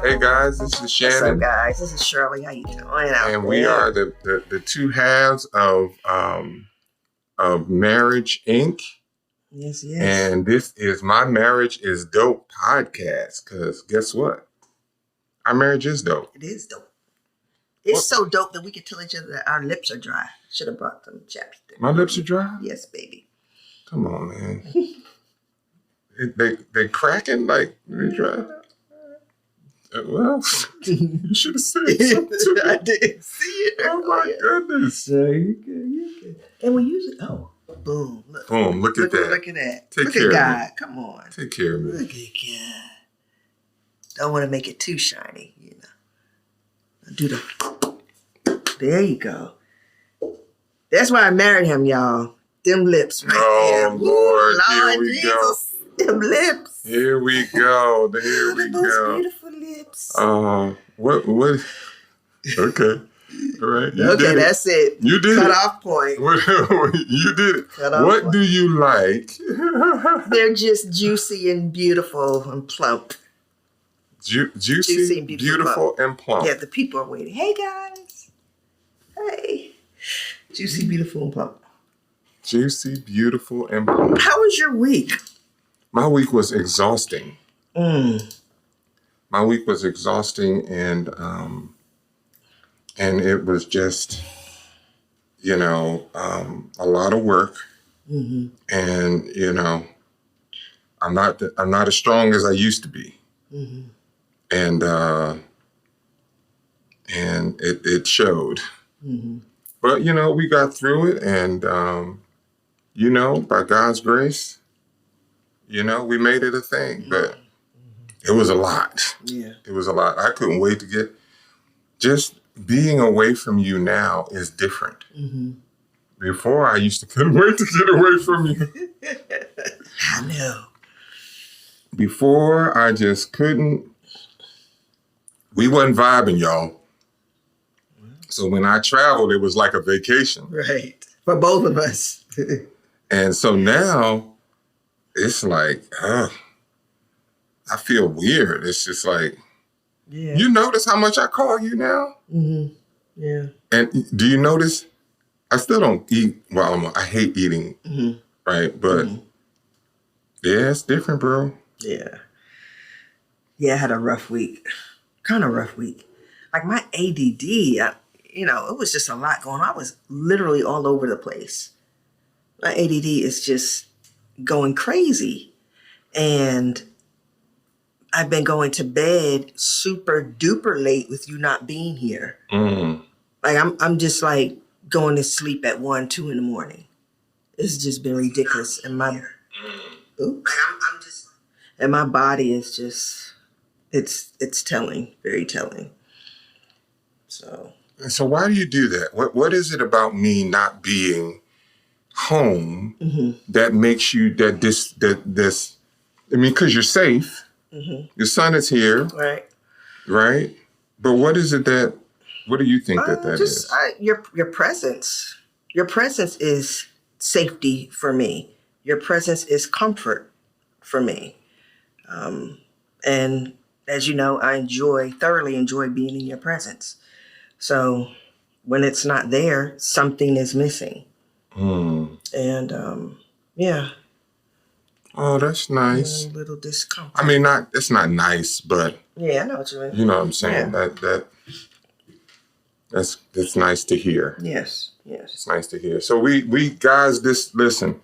Hey guys, this is What's Shannon. up, guys? This is Shirley. How you doing? And we are the two halves of Marriage Inc. Yes. And this is My Marriage is Dope podcast. Because guess what? Our marriage is dope. It is dope. It's so dope that we can tell each other that our lips are dry. Should have brought some chapstick. My lips are dry? Yes, baby. Come on, man. they cracking like they dry? Well, you should have said something to me. I didn't see it. Oh my goodness. Yeah, you can. And we use it. Oh, boom. Boom, look at that. Look at that. Take look care at of God. me. Come on. Take care of me. Look at God. Don't want to make it too shiny, you know. Do the. There you go. That's why I married him, y'all. Them lips right there. Lord, Lord here we Jesus. Them lips. Here we go. Here we Those go. beautiful lips. What? Okay. All right. You Okay, did that's it. You did Cut it. off point. You did it. Cut off What point. do you like? They're just juicy and beautiful and plump. Juicy, beautiful, and plump. Yeah, the people are waiting. Hey, guys. Hey. Juicy, beautiful, and plump. Juicy, beautiful, and plump. How was your week? My week was exhausting. My week was exhausting, and it was just, a lot of work. Mm-hmm. And I'm not as strong as I used to be. Mm-hmm. And it showed. Mm-hmm. But we got through it, and by God's grace, we made it a thing. But it was a lot. Yeah. It was a lot. I couldn't wait to just being away from you now is different. Mm-hmm. Before, I couldn't wait to get away from you. I know. Before, I just couldn't. We wasn't vibing, y'all. So when I traveled, it was like a vacation. Right. For both of us. And so now, it's like, I feel weird. It's just like, Yeah. you notice how much I call you now? Mm-hmm. Yeah. And do you notice? I still don't eat. Well, I hate eating, right? But yeah, it's different, bro. Yeah. Yeah, I had a rough week. Kind of rough week. Like my ADD, it was just a lot going on. I was literally all over the place. My ADD is just going crazy. And I've been going to bed super duper late with you not being here. Mm. Like I'm just like going to sleep at 1, 2 in the morning. It's just been ridiculous. And my and my body is just it's telling, very telling. So why do you do that? What is it about me not being home that makes you this? I mean, because you're safe. Your son is here, right? But what is it what do you think that is? Your presence. Your presence is safety for me. Your presence is comfort for me. And as you know, I thoroughly enjoy being in your presence. So when it's not there, something is missing. And yeah. Oh, that's nice. A little discomfort. I mean, it's not nice, but yeah, I know what you mean. You know what I'm saying? Yeah. That's nice to hear. Yes. It's nice to hear. So we guys, listen,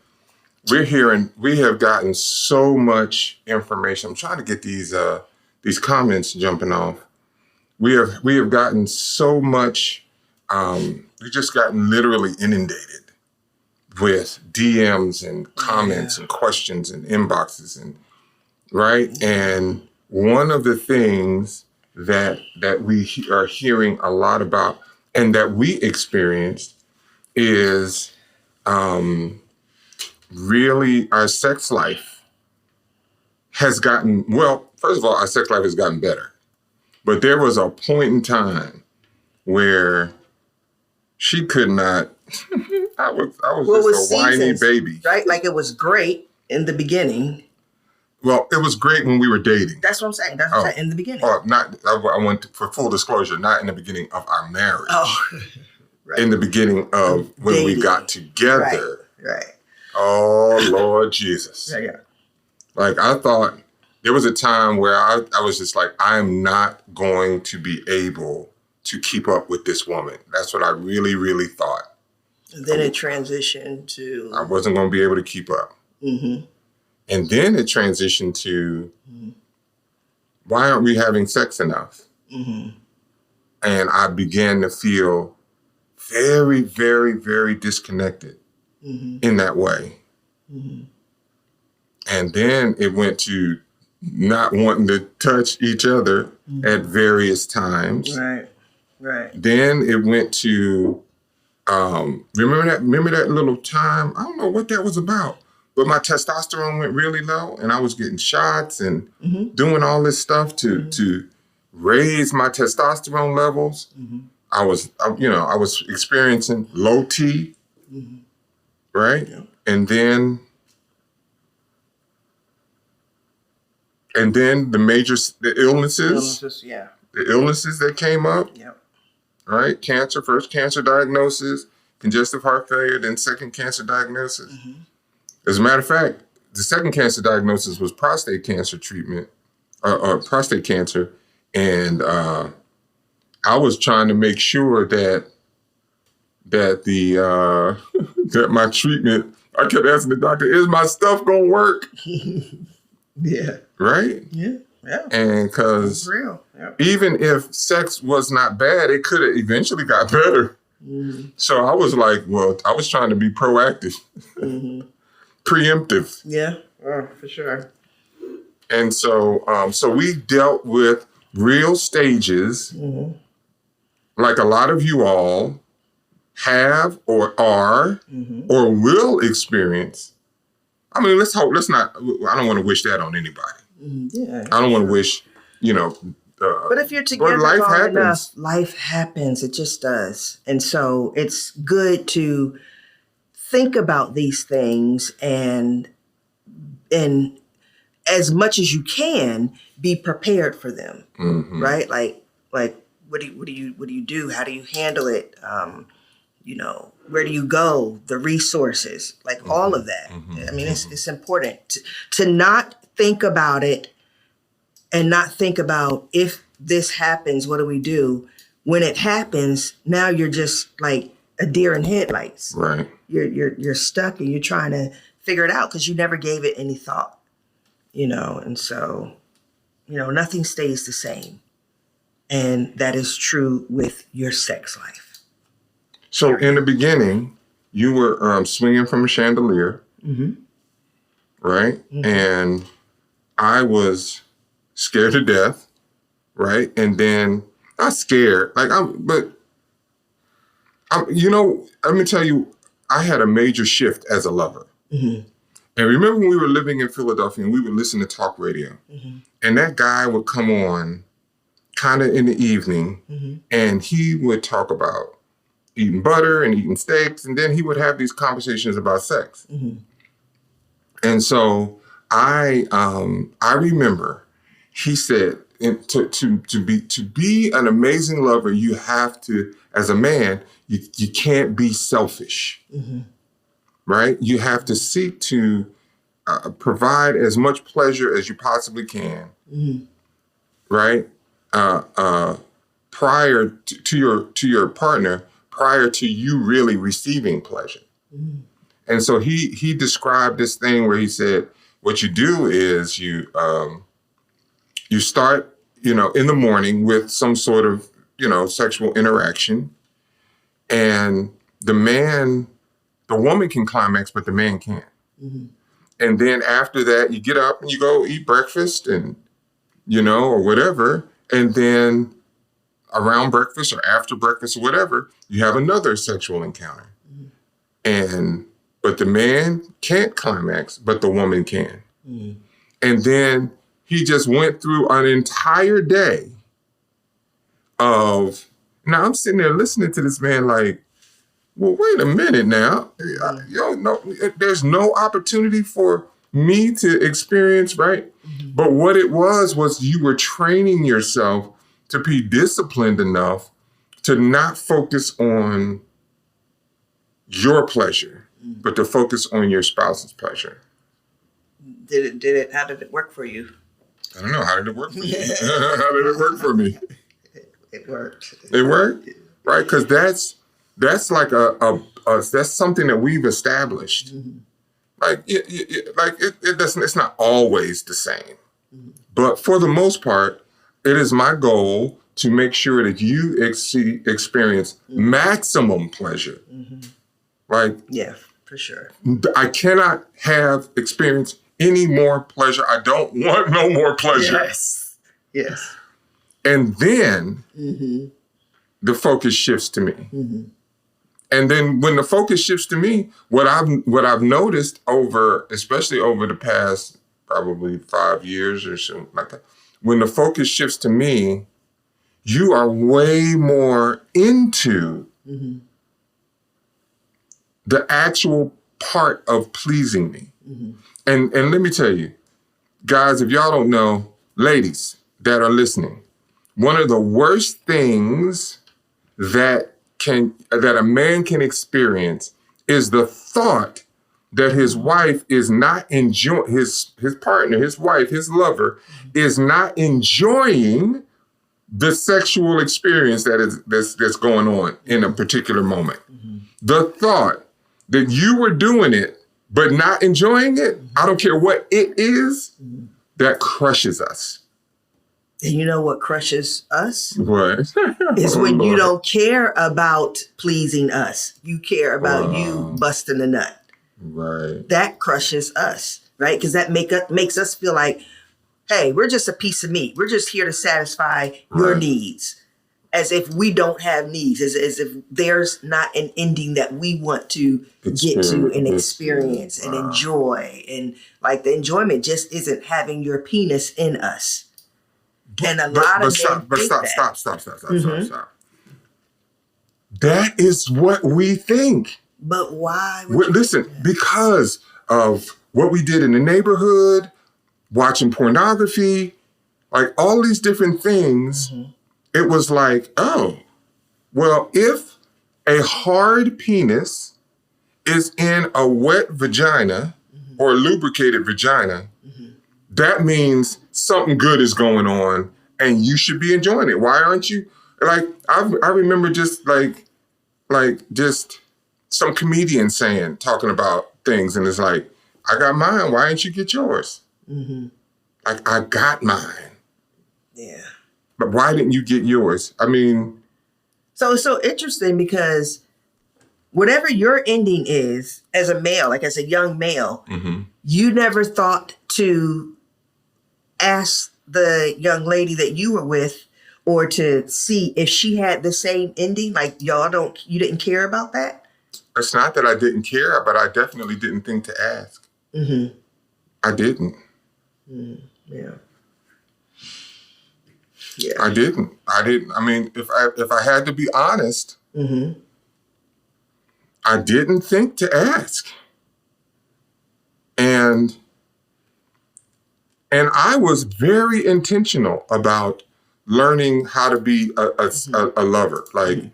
we have gotten so much information. I'm trying to get these comments jumping off. We have gotten so much. We've just gotten literally inundated with DMs and comments and questions and inboxes and right. And one of the things that we are hearing a lot about and that we experienced is really our sex life has gotten, well, first of all, our sex life has gotten better. But there was a point in time where she could not, I was just a whiny baby. Right? Like it was great in the beginning. Well, it was great when we were dating. That's what I'm saying. That's what I'm saying in the beginning. I went for full disclosure, not in the beginning of our marriage. Oh, right. In the beginning of when dating. we got together. Right. Oh, Lord Jesus. Yeah. Like, I thought there was a time where I was just like, I'm not going to be able to keep up with this woman. That's what I really, really thought. And then it transitioned to... I wasn't going to be able to keep up. Mm-hmm. And then it transitioned to, why aren't we having sex enough? Mm-hmm. And I began to feel very, very, very disconnected in that way. Mm-hmm. And then it went to not wanting to touch each other at various times. Right. Then it went to, remember that little time? I don't know what that was about, but my testosterone went really low and I was getting shots and doing all this stuff to raise my testosterone levels. Mm-hmm. I was experiencing low T, right? Yeah. And then the illnesses that came up, right? First cancer diagnosis, congestive heart failure, then second cancer diagnosis. Mm-hmm. As a matter of fact, the second cancer diagnosis was prostate cancer treatment, prostate cancer. And I was trying to make sure that the that my treatment, I kept asking the doctor, is my stuff gonna work? Yeah. Right? Yeah. And because even if sex was not bad, it could have eventually got better. Mm-hmm. So I was like, well, I was trying to be proactive, preemptive. Yeah, for sure. And so we dealt with real stages, like a lot of you all have or are or will experience. I mean, I don't want to wish that on anybody. Yeah. I don't want to wish, but if you're together long enough, life happens. It just does. And so it's good to think about these things and as much as you can, be prepared for them, right? Like what do you do? How do you handle it? Where do you go? The resources, like all of that. I mean, it's important to not think about it and not think about if this happens, what do we do? When it happens, now you're just like a deer in headlights. Right. You're stuck and you're trying to figure it out because you never gave it any thought. And so, nothing stays the same. And that is true with your sex life. So in the beginning, you were swinging from a chandelier, right? Mm-hmm. And I was scared to death, right? And then not scared, let me tell you, I had a major shift as a lover. Mm-hmm. And remember when we were living in Philadelphia and we would listen to talk radio, and that guy would come on kind of in the evening and he would talk about eating butter and eating steaks, and then he would have these conversations about sex. Mm-hmm. And so I remember he said, to be an amazing lover, you have to, as a man, you can't be selfish, right? You have to seek to provide as much pleasure as you possibly can, right? Prior to your partner, prior to you really receiving pleasure. And so he described this thing where he said, what you do is you start, in the morning with some sort of, sexual interaction, and the woman can climax, but the man can't. And then after that, you get up and you go eat breakfast and, or whatever. And then around breakfast or after breakfast or whatever, you have another sexual encounter. But the man can't climax, but the woman can. And then he just went through an entire day of, now I'm sitting there listening to this man like, well, wait a minute now. There's no opportunity for me to experience, right? But what it was you were training yourself to be disciplined enough to not focus on your pleasure, but to focus on your spouse's pleasure. How did it work for you? I don't know. How did it work for you? How did it work for me? It worked. It worked, right? Because that's like that's something that we've established. Like it doesn't. It's not always the same, but for the most part, it is my goal to make sure that you experience maximum pleasure. Like, yeah, for sure. I cannot have experienced any more pleasure. I don't want no more pleasure. Yes. And then the focus shifts to me. And then when the focus shifts to me, what I've noticed especially over the past probably 5 years or something like that, when the focus shifts to me, you are way more into the actual part of pleasing me. And let me tell you, guys, if y'all don't know, ladies that are listening, one of the worst things that a man can experience is the thought that his wife is not enjoying, his partner, his wife, his lover is not enjoying the sexual experience that's going on in a particular moment. The thought that you were doing it but not enjoying it, I don't care what it is, that crushes us. And you know what crushes us? What? Is when you don't care about pleasing us. You care about you busting a nut. Right. That crushes us, right? Because that makes us feel like, hey, we're just a piece of meat. We're just here to satisfy your needs. As if we don't have needs, as if there's not an ending that we want to get to and experience and enjoy. And like the enjoyment just isn't having your penis in us. And a lot of men think that. Stop. That is what we think. But why? Listen, because of what we did in the neighborhood, watching pornography, like all these different things, it was like, oh, well, if a hard penis is in a wet vagina or a lubricated vagina, that means something good is going on and you should be enjoying it. Why aren't you? Like, I remember just just some comedian talking about things, and it's like, I got mine. Why didn't you get yours? Like, I got mine. Yeah. But why didn't you get yours? I mean. So it's so interesting because whatever your ending is as a male, like as a young male, you never thought to ask the young lady that you were with or to see if she had the same ending. Like you didn't care about that? It's not that I didn't care, but I definitely didn't think to ask. I didn't. Yeah. I didn't. I mean, if I had to be honest, I didn't think to ask. And I was very intentional about learning how to be a lover. Like,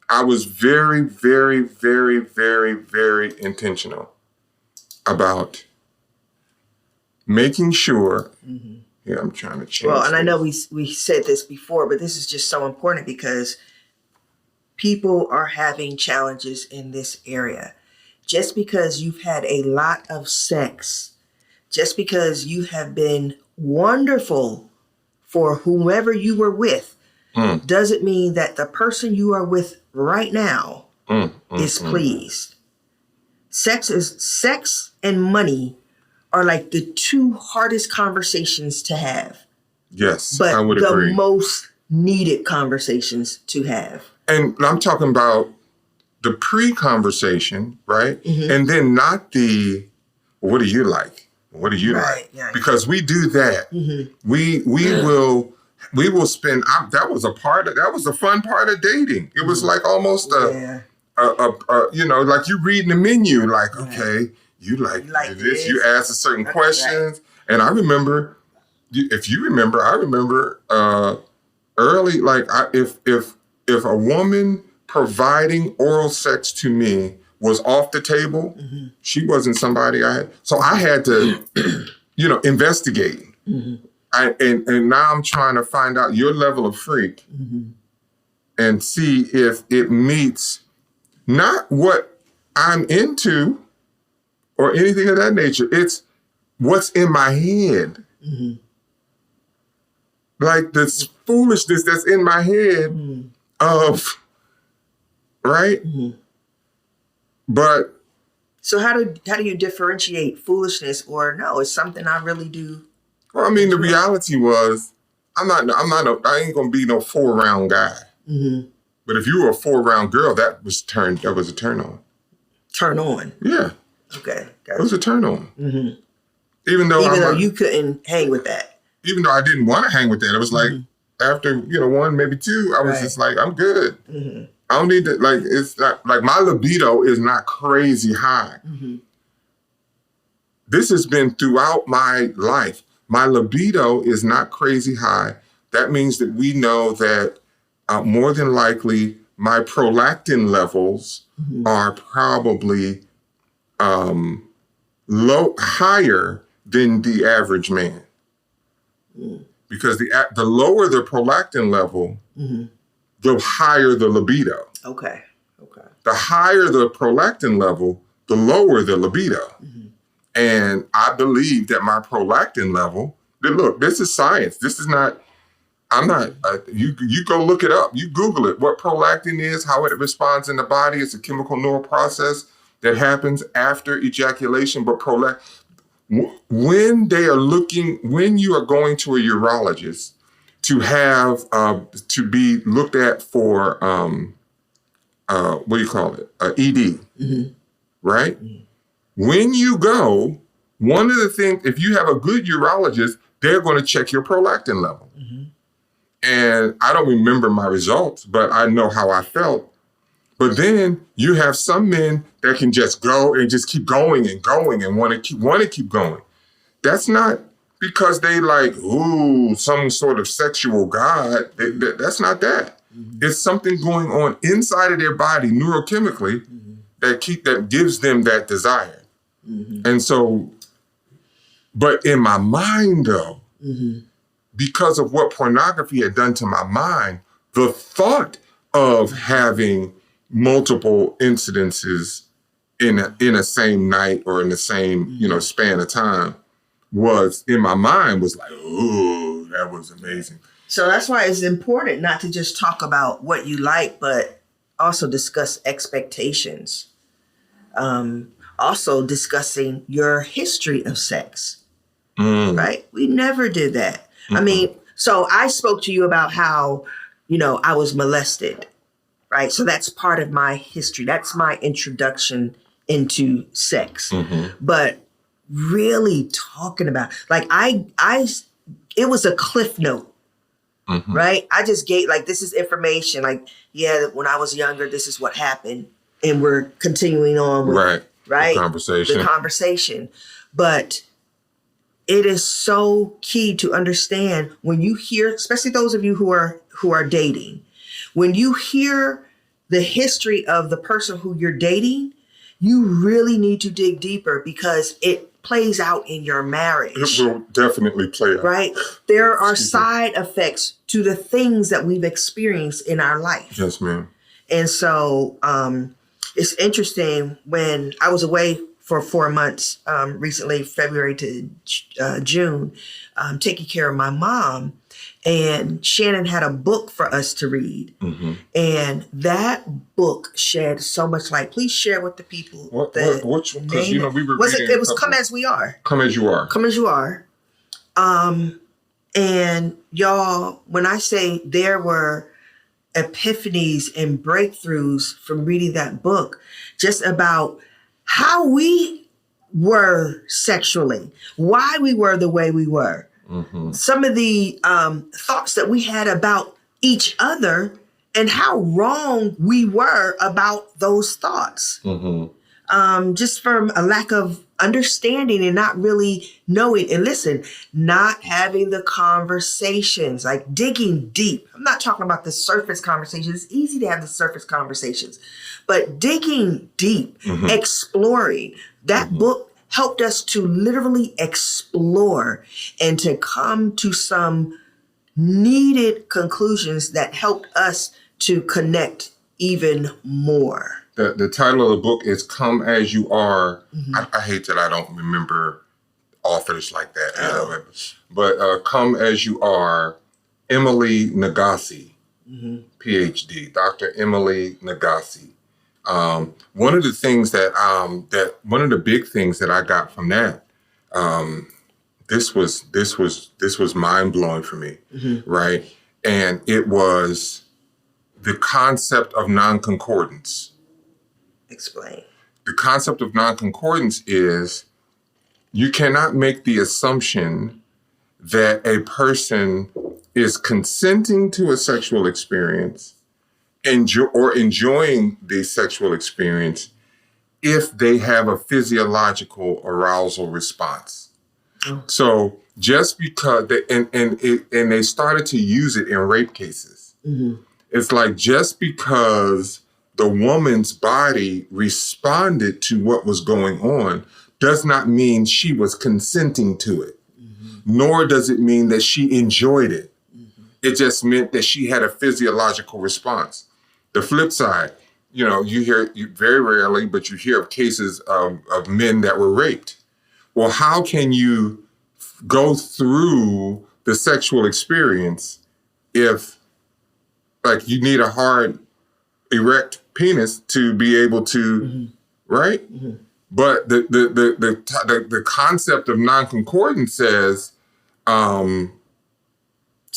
I was very, very, very, very, very intentional about making sure. Yeah, I'm trying to change. Well, and I know we said this before, but this is just so important because people are having challenges in this area. Just because you've had a lot of sex, just because you have been wonderful for whomever you were with, doesn't mean that the person you are with right now is pleased. Sex and money are like the two hardest conversations to have. Yes, but I would agree. The most needed conversations to have. And I'm talking about the pre-conversation, right? And then not the, what do you like? What do you like? Yeah, because we do that. We will spend. That was a fun part of dating. It was like almost like you reading the menu. Like, okay, you like like this. You asked a certain questions. Right. And I remember, if you remember, I remember early, like if a woman providing oral sex to me was off the table, she wasn't somebody I had. So I had to, investigate. And now I'm trying to find out your level of freak and see if it meets not what I'm into or anything of that nature. It's what's in my head. Like this foolishness that's in my head of, right? But so how do you differentiate foolishness or no, it's something I really do? Well, I mean, the reality was, I ain't gonna be no 4-round guy. But if you were a 4-round girl, that was a turn on. Turn on. Yeah. Okay. It was a turn on. Even though you couldn't hang with that. Even though I didn't want to hang with that, it was like after 1, maybe 2, I was just like, I'm good. I don't need to, like, it's not like my libido is not crazy high. This has been throughout my life. My libido is not crazy high. That means that we know that more than likely my prolactin levels are probably higher than the average man. Because the lower the prolactin level, the higher the libido. Okay. The higher the prolactin level, the lower the libido. And I believe that my prolactin level, look, this is science. This is not, you go look it up. You Google it, what prolactin is, how it responds in the body. It's a chemical neural process that happens after ejaculation. But when you are going to a urologist to have, to be looked at for, what do you call it? ED, right? When you go, one of the things, if you have a good urologist, they're going to check your prolactin level. And I don't remember my results, but I know how I felt. But then you have some men that can just go and just keep going and going and want to keep going. That's not because they like, some sort of sexual god. That's not that. It's something going on inside of their body neurochemically that gives them that desire. And so, but in my mind though, because of what pornography had done to my mind, the thought of having multiple incidences in a same night or in the same, span of time was in my mind was like, oh, that was amazing. So that's why it's important not to just talk about what you like, but also discuss expectations. Also discussing your history of sex, right? We never did that. I mean, so I spoke to you about how, I was molested, right? So that's part of my history. That's my introduction into sex. But really talking about, like, it was a cliff note, right? I just gave, like, this is information. Like, yeah, when I was younger, this is what happened. And we're continuing on with the conversation. But it is so key to understand when you hear, especially those of you who are dating, when you hear the history of the person who you're dating, you really need to dig deeper because it plays out in your marriage. It will definitely play out. Right? There are side effects to the things that we've experienced in our life. Yes, ma'am. And so it's interesting when I was away for 4 months recently, February to June, taking care of my mom. And Shannon had a book for us to read. And that book shed so much light. Please share with the people. Because we were reading. It was Come As We Are. Come As You Are. Come As You Are. And y'all, when I say there were epiphanies and breakthroughs from reading that book, just about how we were sexually, why we were the way we were. Some of the thoughts that we had about each other and how wrong we were about those thoughts. just from a lack of understanding and not really knowing. And listen, not having the conversations, like digging deep. I'm not talking about the surface conversations. It's easy to have the surface conversations, but digging deep, exploring. That book helped us to literally explore and to come to some needed conclusions that helped us to connect even more. The title of the book is Come As You Are. I hate that I don't remember authors like that. Oh. But Come As You Are, Emily Nagassi, PhD, Dr. Emily Nagassi. One of the things one of the big things that I got from that, this was mind blowing for me, right? And it was the concept of non-concordance. Explain. The concept of non-concordance is you cannot make the assumption that a person is consenting to a sexual experience or enjoying the sexual experience if they have a physiological arousal response. So just because and they started to use it in rape cases. It's like just because the woman's body responded to what was going on does not mean she was consenting to it, nor does it mean that she enjoyed it. It just meant that she had a physiological response. The flip side, you hear very rarely, but you hear of cases of men that were raped. Well, how can you go through the sexual experience if, like, you need a hard, erect penis to be able to, right? But the concept of non-concordance says, so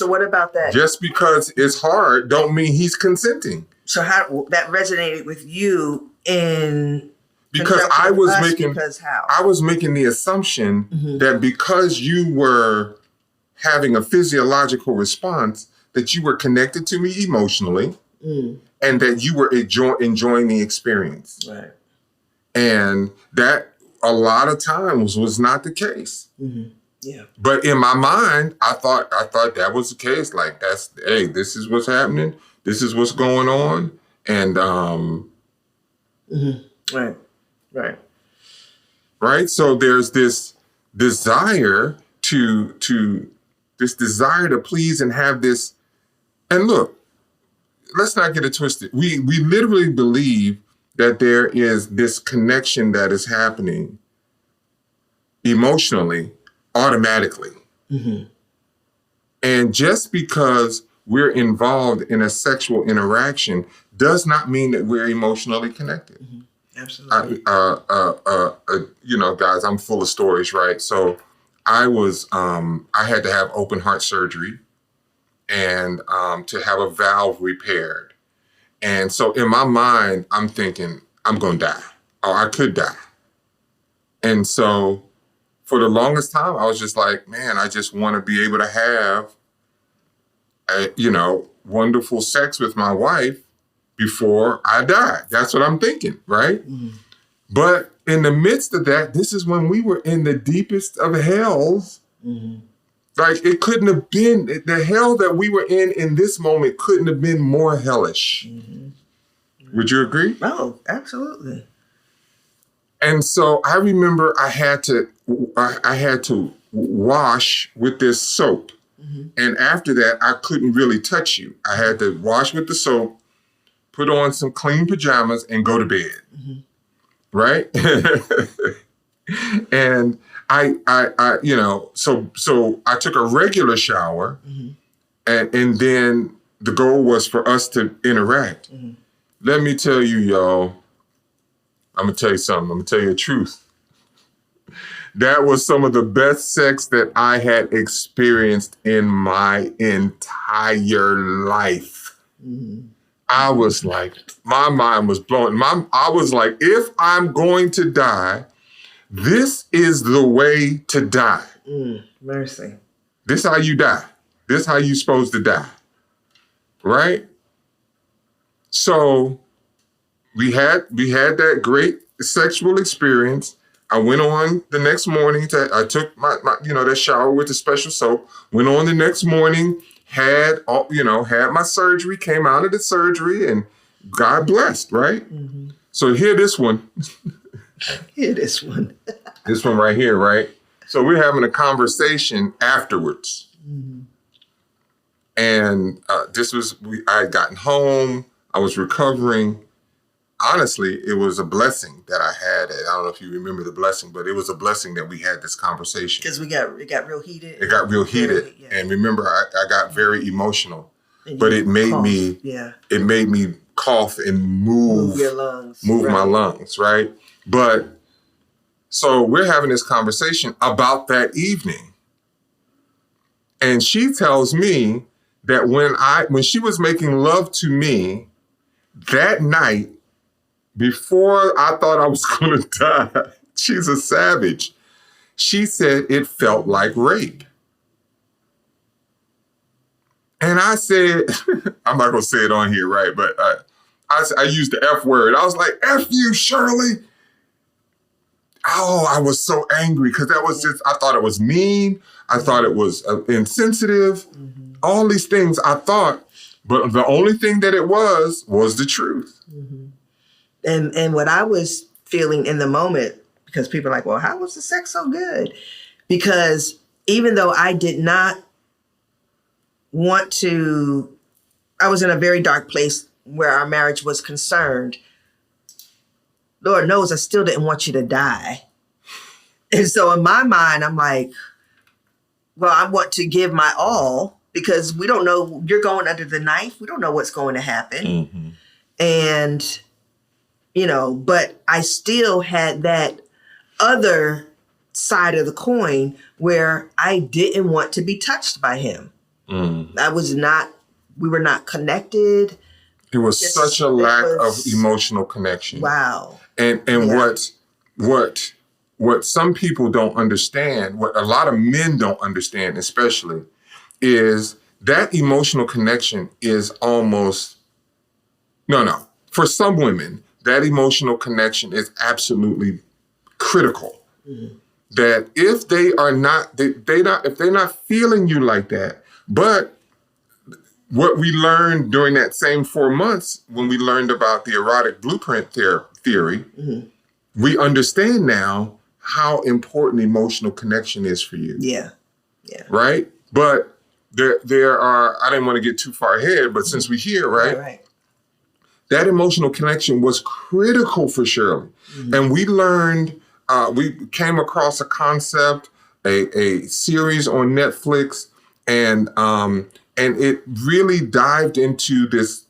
what about that? Just because it's hard don't mean he's consenting. So how that resonated with you in because I was making because how? I was making the assumption that because you were having a physiological response, that you were connected to me emotionally, and that you were enjoying the experience. Right. And that a lot of times was not the case. Yeah. But in my mind, I thought that was the case. Like, this is what's happening. This is what's going on. And Right. So there's this desire to please and have this. And look, let's not get it twisted. We literally believe that there is this connection that is happening emotionally, automatically. And just because we're involved in a sexual interaction does not mean that we're emotionally connected. Absolutely. Guys, I'm full of stories, right? So I had to have open heart surgery and to have a valve repaired. And so in my mind, I'm thinking, I'm going to die, or I could die. And so for the longest time, I was just like, man, I just want to be able to have, wonderful sex with my wife before I die. That's what I'm thinking, right? But in the midst of that, this is when we were in the deepest of hells. Like, it couldn't have been, the hell that we were in this moment couldn't have been more hellish. Would you agree? Oh, absolutely. And so I remember I had to wash with this soap. And after that, I couldn't really touch you. I had to wash with the soap, put on some clean pajamas, and go to bed. Right? And so I took a regular shower, and then the goal was for us to interact. Let me tell you, y'all, I'm going to tell you something. I'm going to tell you the truth. That was some of the best sex that I had experienced in my entire life. I was like, my mind was blown. I was like, if I'm going to die, this is the way to die. Mercy. This is how you die. This is how you're supposed to die. Right? So we had that great sexual experience. I went on the next morning I took my that shower with the special soap, went on the next morning, had my surgery, came out of the surgery, and God blessed, right? Mm-hmm. So hear this one. Hear this one. This one right here, right? So we're having a conversation afterwards. Mm-hmm. And I had gotten home, I was recovering. Honestly, it was a blessing that I had. I don't know if you remember the blessing, but it was a blessing that we had this conversation. Because it got real heated. It got real heated. Yeah. And remember, I got very emotional. But it made me cough and move your lungs. Move my lungs, right? But so we're having this conversation about that evening. And she tells me that when she was making love to me that night, before I thought I was going to die, she's a savage. She said it felt like rape. And I said, I'm not going to say it on here, right? But I used the F word. I was like, F you, Shirley. Oh, I was so angry because that was just, I thought it was mean. I thought it was insensitive. Mm-hmm. All these things I thought, but the only thing that it was the truth. Mm-hmm. And what I was feeling in the moment, because people are like, well, how was the sex so good? Because even though I did not want to, I was in a very dark place where our marriage was concerned. Lord knows I still didn't want you to die. And so in my mind, I'm like, well, I want to give my all because we don't know, you're going under the knife. We don't know what's going to happen. Mm-hmm. And, but I still had that other side of the coin where I didn't want to be touched by him. Mm. We were not connected. It was such a lack of emotional connection. Wow. And what some people don't understand, what a lot of men don't understand especially, is that emotional connection is almost, for some women, that emotional connection is absolutely critical. Mm-hmm. That if they are not, if they're not feeling you like that, but what we learned during that same 4 months when we learned about the erotic blueprint theory, mm-hmm. we understand now how important emotional connection is for you. Yeah. Yeah. Right? But there are, I didn't want to get too far ahead, but since we're here, right? That emotional connection was critical for Shirley. Mm-hmm. And we learned, we came across a concept, a series on Netflix, and it really dived into this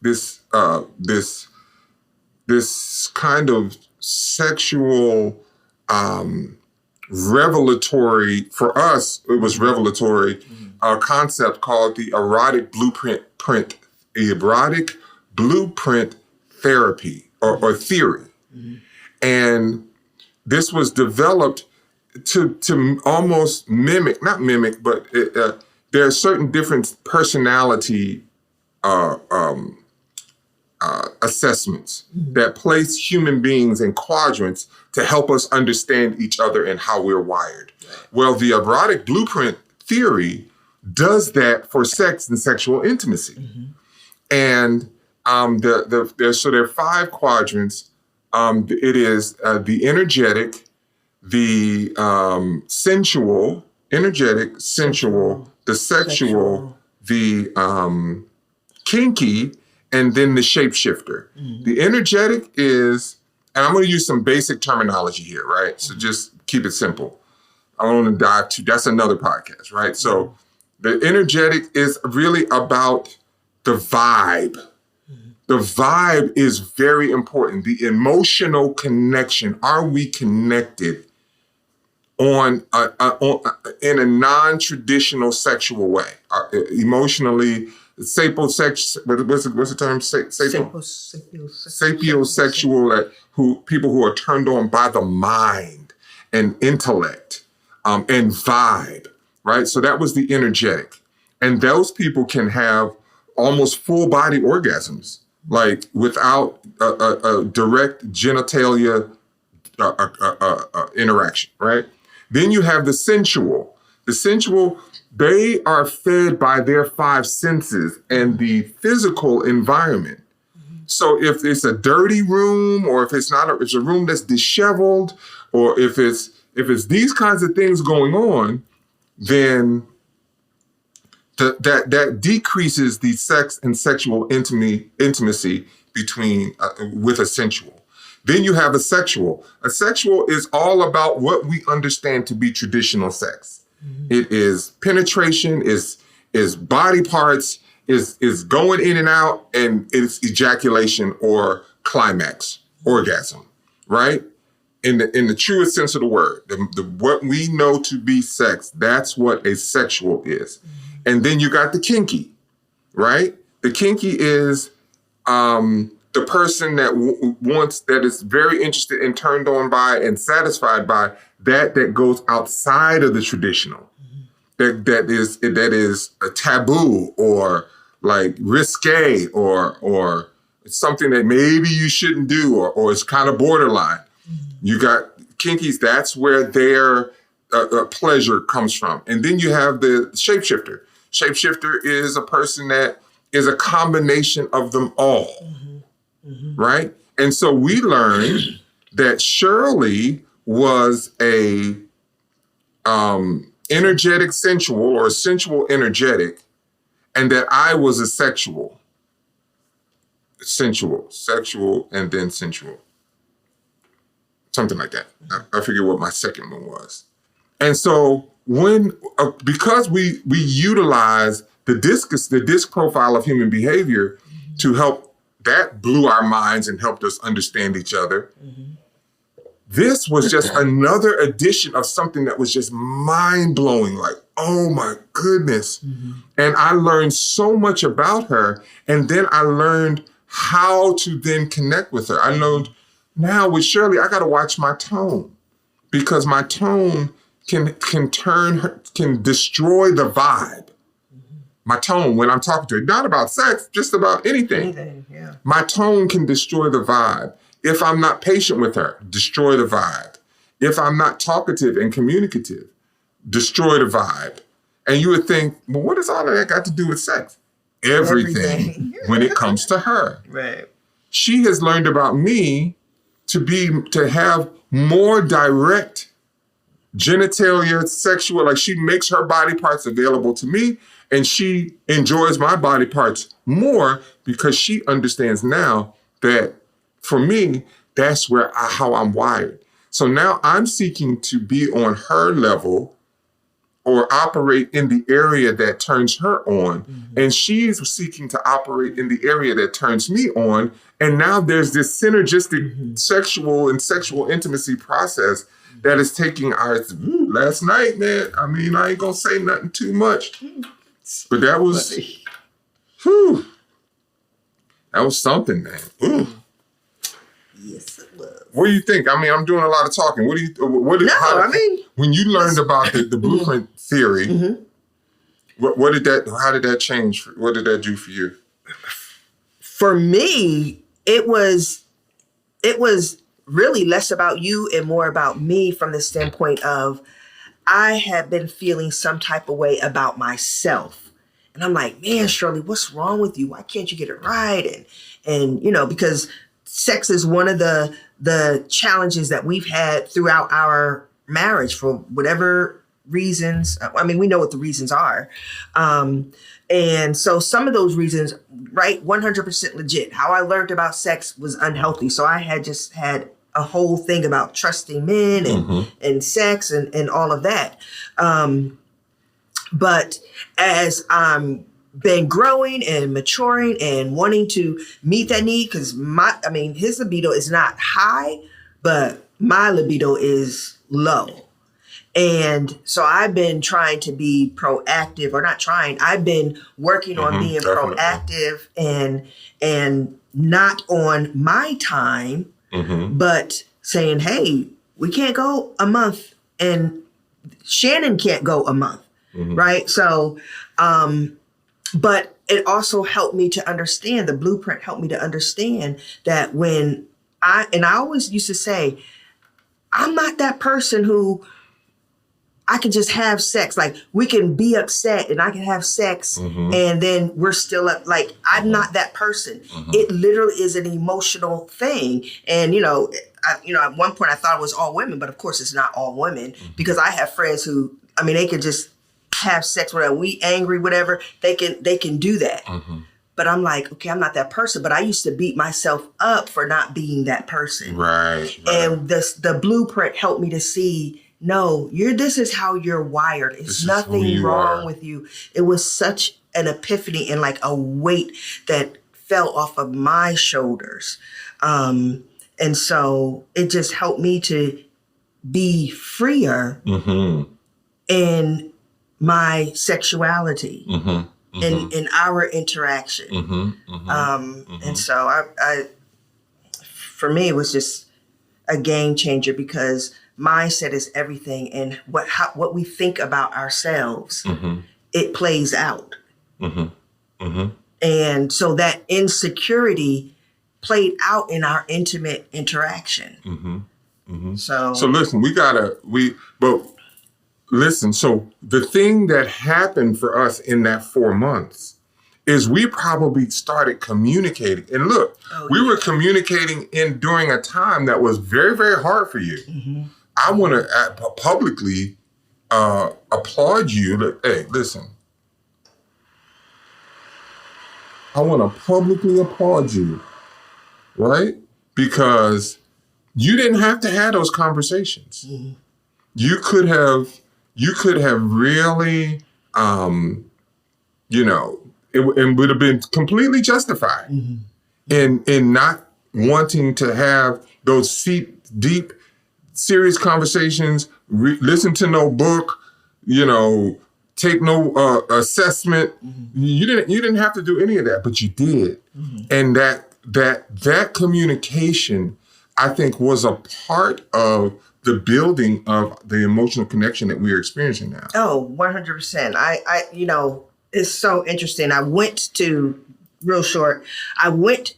kind of sexual revelatory, for us, it was revelatory, mm-hmm. Concept called the erotic blueprint therapy or theory. Mm-hmm. And this was developed to almost not mimic, but there are certain different personality assessments mm-hmm. that place human beings in quadrants to help us understand each other and how we're wired. Right. Well, the erotic blueprint theory does that for sex and sexual intimacy. Mm-hmm. And there are 5 quadrants. It is the energetic, the sensual, the sexual, the kinky, and then the shapeshifter. Mm-hmm. The energetic is, and I'm going to use some basic terminology here, right? Mm-hmm. So just keep it simple. I don't want to dive too, that's another podcast, right? So the energetic is really about the vibe. Mm-hmm. The vibe is very important. The emotional connection. Are we connected in a non-traditional sexual way? Emotionally, what's the term? Sapiosexual, people who are turned on by the mind and intellect and vibe, right? So that was the energetic. And those people can have almost full body orgasms, like without a direct genitalia interaction, right? Then you have the sensual. The sensual, they are fed by their five senses and the physical environment. So if it's a dirty room, or if it's not, it's a room that's disheveled, or if it's these kinds of things going on, then that decreases the sex and sexual intimacy between with a sensual. Then you have a sexual. A sexual is all about what we understand to be traditional sex. It is penetration, is body parts, is going in and out, and it's ejaculation or climax, orgasm, right? In the truest sense of the word, what we know to be sex, that's what a sexual is. And then you got the kinky, right? The kinky is the person that that is very interested and turned on by and satisfied by that goes outside of the traditional. That is a taboo, or like risque, or something that maybe you shouldn't do, or it's kind of borderline. You got kinkies, that's where their pleasure comes from. And then you have the shapeshifter. Shapeshifter is a person that is a combination of them all, right? And so we learned that Shirley was a energetic sensual, or a sensual energetic, and that I was a sexual, and then sensual. Something like that. I forget what my second one was. And so because we utilize the disc profile of human behavior to help, that blew our minds and helped us understand each other. This was just another edition of something that was just mind-blowing, like, oh my goodness. And I learned so much about her. And then I learned how to then connect with her. I learned now with Shirley, I got to watch my tone, because my tone can destroy the vibe. My tone when I'm talking to her, not about sex, just about anything. Yeah. My tone can destroy the vibe. If I'm not patient with her, destroy the vibe. If I'm not talkative and communicative, destroy the vibe. And you would think, well, what does all of that got to do with sex? Everything. When it comes to her. Right. She has learned about me to have more direct genitalia, sexual, like she makes her body parts available to me, and she enjoys my body parts more because she understands now that for me, that's how I'm wired. So now I'm seeking to be on her level or operate in the area that turns her on. And she's seeking to operate in the area that turns me on. And now there's this synergistic sexual intimacy process that is taking ours. Last night, man, I mean, I ain't gonna say nothing too much, but that was, that was something, man. Yes, it was. What do you think? I mean, I'm doing a lot of talking. When you learned about the blueprint theory, how did that change? What did that do for you? For me, it was really less about you and more about me, from the standpoint of I had been feeling some type of way about myself. And I'm like, man, Shirley, what's wrong with you? Why can't you get it right? And because sex is one of the challenges that we've had throughout our marriage for whatever reasons. I mean, we know what the reasons are. And so some of those reasons, right, 100% legit. How I learned about sex was unhealthy. So I had just had a whole thing about trusting men and sex and all of that. But as I'm been growing and maturing and wanting to meet that need, because his libido is not high, but my libido is low. And so I've been trying to be proactive, or not trying, I've been working on being proactive and not on my time, but saying, hey, we can't go a month and Shannon can't go a month, right? So, but it also helped me to understand, the blueprint helped me to understand that when I always used to say, I'm not that person who I can just have sex. Like, we can be upset and I can have sex and then we're still up. Like, I'm not that person. It literally is an emotional thing. And, at one point I thought it was all women, but of course it's not all women, because I have friends who, they can just have sex whenever we angry, whatever. They can do that. But I'm like, okay, I'm not that person. But I used to beat myself up for not being that person. Right. And the blueprint helped me to see, no, this is how you're wired. It's nothing wrong with you. It was such an epiphany and like a weight that fell off of my shoulders. And so it just helped me to be freer in my sexuality, in our interaction. And so I, for me, it was just a game changer, because mindset is everything, and what we think about ourselves, it plays out. And so that insecurity played out in our intimate interaction. So listen, listen, so the thing that happened for us in that 4 months is we probably started communicating. And look, we were communicating during a time that was very, very hard for you. I want to publicly applaud you. Hey, listen. I want to publicly applaud you, right? Because you didn't have to have those conversations. You could have really, it would have been completely justified in not wanting to have those deep, serious conversations, listen to no book, take no assessment. You didn't have to do any of that, but you did. And that communication, I think, was a part of the building of the emotional connection that we are experiencing now. Oh, 100%. I it's so interesting. I went to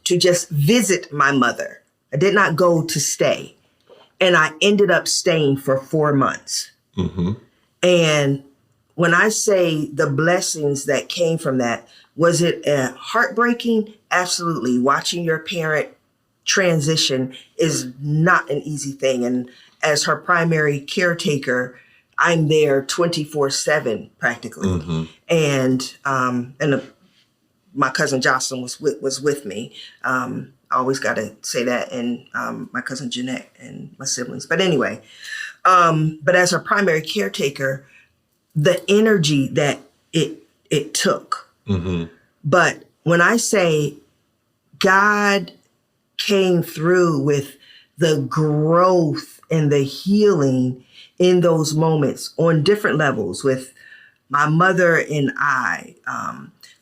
just visit my mother. I did not go to stay. And I ended up staying for 4 months. And when I say the blessings that came from that, was it heartbreaking? Absolutely. Watching your parent transition is not an easy thing. And as her primary caretaker, I'm there 24/7 practically. And my cousin Jocelyn was with me. I always got to say that, and my cousin Jeanette and my siblings. But anyway, but as her primary caretaker, the energy that it took. But when I say God came through with the growth and the healing in those moments on different levels, with my mother and I,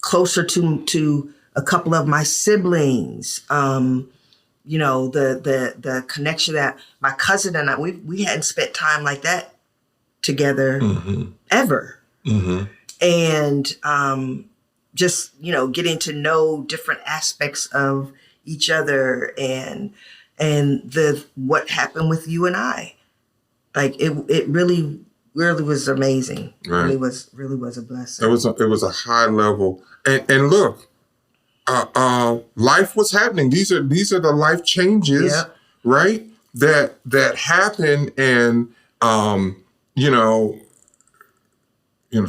closer to a couple of my siblings, the connection that my cousin and I, we hadn't spent time like that together ever. And just, getting to know different aspects of each other, and what happened with you and I. Like it really was amazing. Right. It really was a blessing. It was a high level. And look, life was happening. These are the life changes, right? That happen. And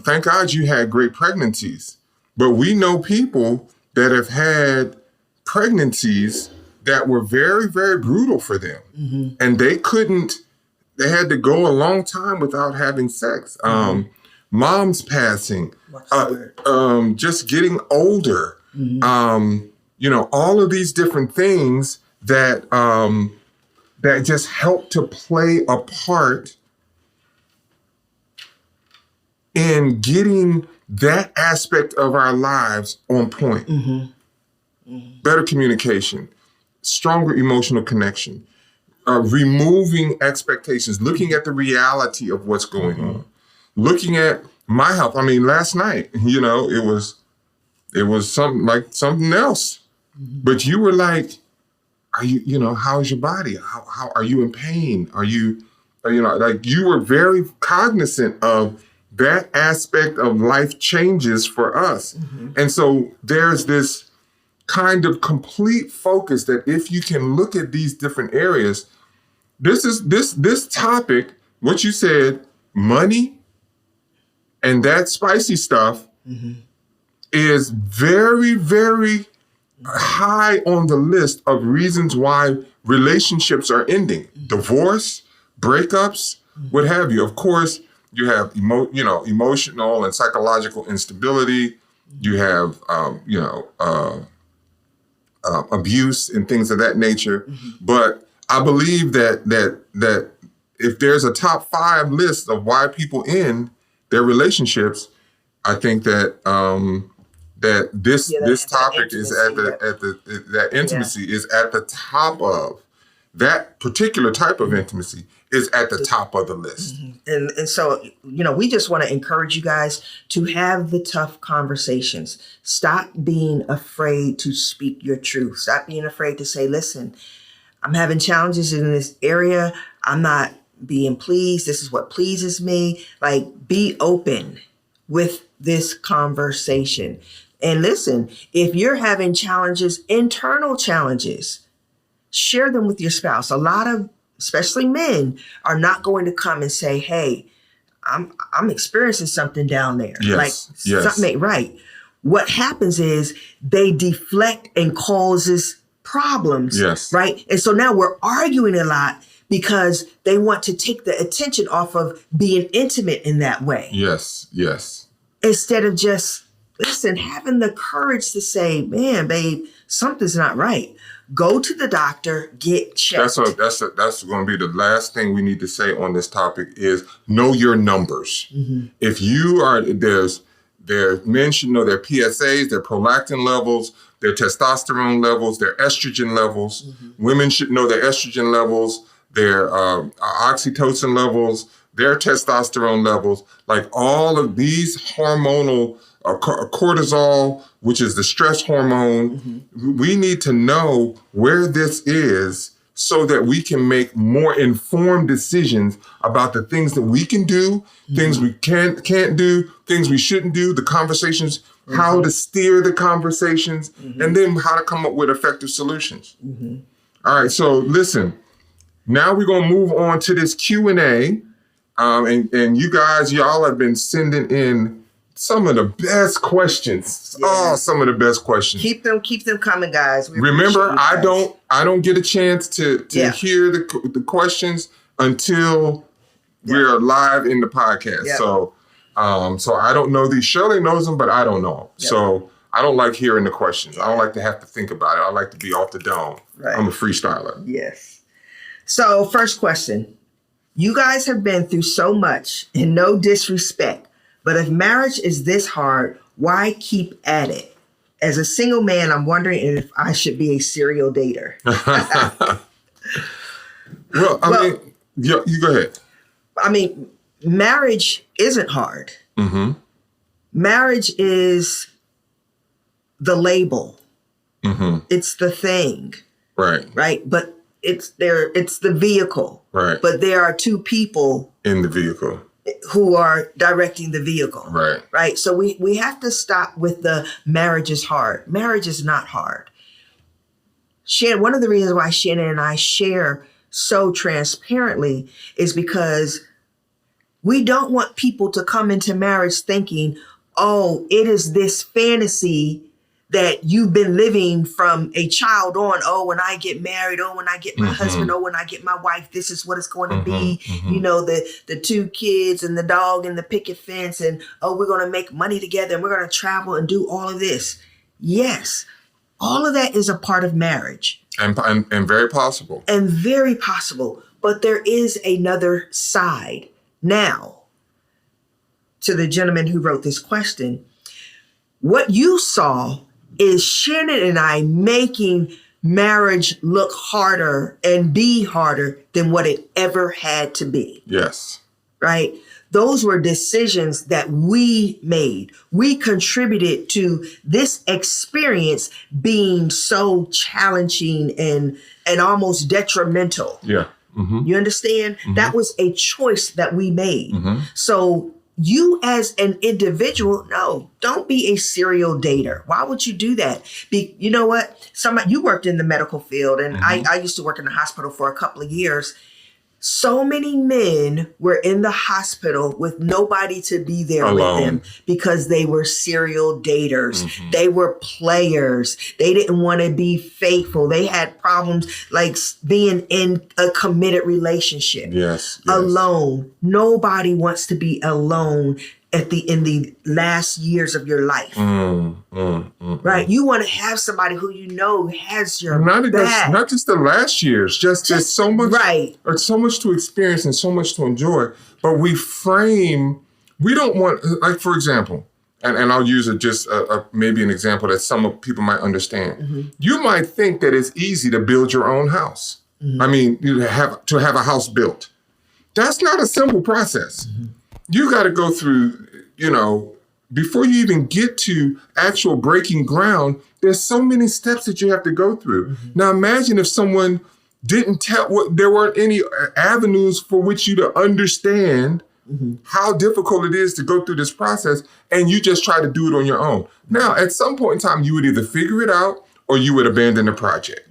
thank God you had great pregnancies. But we know people that have had pregnancies that were very, very brutal for them. And they had to go a long time without having sex. Mom's passing, just getting older, all of these different things that just help to play a part in getting that aspect of our lives on point. Better communication, stronger emotional connection, removing expectations, looking at the reality of what's going on, looking at my health. I mean, last night, it was something else, but you were like, are you, how's your body? How are you in pain? Are you like you were very cognizant of that aspect of life changes for us. And so there's this kind of complete focus that if you can look at these different areas, this topic, what you said, money and that spicy stuff is very, very high on the list of reasons why relationships are ending. Divorce, breakups, what have you. Of course, you have emotional and psychological instability. You have abuse and things of that nature. But I believe that if there's a top 5 list of why people end their relationships, I think that this topic is that intimacy is at the top of that particular type of intimacy is at the top of the list. And so, we just want to encourage you guys to have the tough conversations. Stop being afraid to speak your truth. Stop being afraid to say, listen, I'm having challenges in this area. I'm not being pleased. This is what pleases me. Like, be open with this conversation. And listen, if you're having challenges, internal challenges, share them with your spouse. A lot of, especially men, are not going to come and say, hey, I'm experiencing something down there. Something ain't right. What happens is they deflect and causes problems. Right. And so now we're arguing a lot because they want to take the attention off of being intimate in that way. Yes. Instead of just, listen, having the courage to say, man, babe, something's not right. Go to the doctor, get checked. That's going to be the last thing we need to say on this topic is know your numbers. If you are, men should know their PSAs, their prolactin levels, their testosterone levels, their estrogen levels. Women should know their estrogen levels, their oxytocin levels, their testosterone levels, like all of these hormonal cortisol, which is the stress hormone. We need to know where this is so that we can make more informed decisions about the things that we can do, things we can't do, things we shouldn't do, the conversations, how to steer the conversations, and then how to come up with effective solutions. All right, so listen, now we're going to move on to this Q&A. And you guys, y'all have been sending in some of the best questions. Oh, some of the best questions. Keep them coming, guys. Remember, I don't get a chance to hear the questions until we're live in the podcast. So I don't know these. Shirley knows them, but I don't know them. So I don't like hearing the questions. I don't like to have to think about it. I like to be off the dome. Right. I'm a freestyler. Yes. So first question. You guys have been through so much, and no disrespect, but if marriage is this hard, why keep at it? As a single man, I'm wondering if I should be a serial dater. Well, I mean, you go ahead. I mean, marriage isn't hard. Marriage is the label. It's the thing. Right. But it's the vehicle. Right. But there are two people in the vehicle who are directing the vehicle. Right. So we have to stop with the marriage is hard. Marriage is not hard. One of the reasons why Shannon and I share so transparently is because we don't want people to come into marriage thinking, oh, it is this fantasy that you've been living from a child on. Oh, when I get married, oh, when I get my husband, oh, when I get my wife, this is what it's going to be. You know, the 2 kids and the dog and the picket fence and, oh, we're going to make money together and we're going to travel and do all of this. Yes, all of that is a part of marriage. And very possible. And very possible. But there is another side. Now, to the gentleman who wrote this question, what you saw is Shannon and I making marriage look harder and be harder than what it ever had to be. Yes. Right? Those were decisions that we made. We contributed to this experience being so challenging and almost detrimental. Yeah. You understand? That was a choice that we made. So you as an individual, no, don't be a serial dater. Why would you do that? You know what? You worked in the medical field, and I used to work in the hospital for a couple of years. So many men were in the hospital with nobody to be there with them because they were serial daters. They were players. They didn't want to be faithful. They had problems like being in a committed relationship. Yes. Alone. Nobody wants to be alone in the last years of your life. Right? You want to have somebody who you know has your back. Not just the last years, just so much, right? Or so much to experience and so much to enjoy. But we don't want, like, for example, and I'll use maybe an example that some people might understand. You might think that it's easy to build your own house. I mean, to have a house built. That's not a simple process. You got to go through, before you even get to actual breaking ground, there's so many steps that you have to go through. Now imagine if someone didn't there weren't any avenues for which you to understand how difficult it is to go through this process, and you just try to do it on your own. Now, at some point in time, you would either figure it out or you would abandon the project,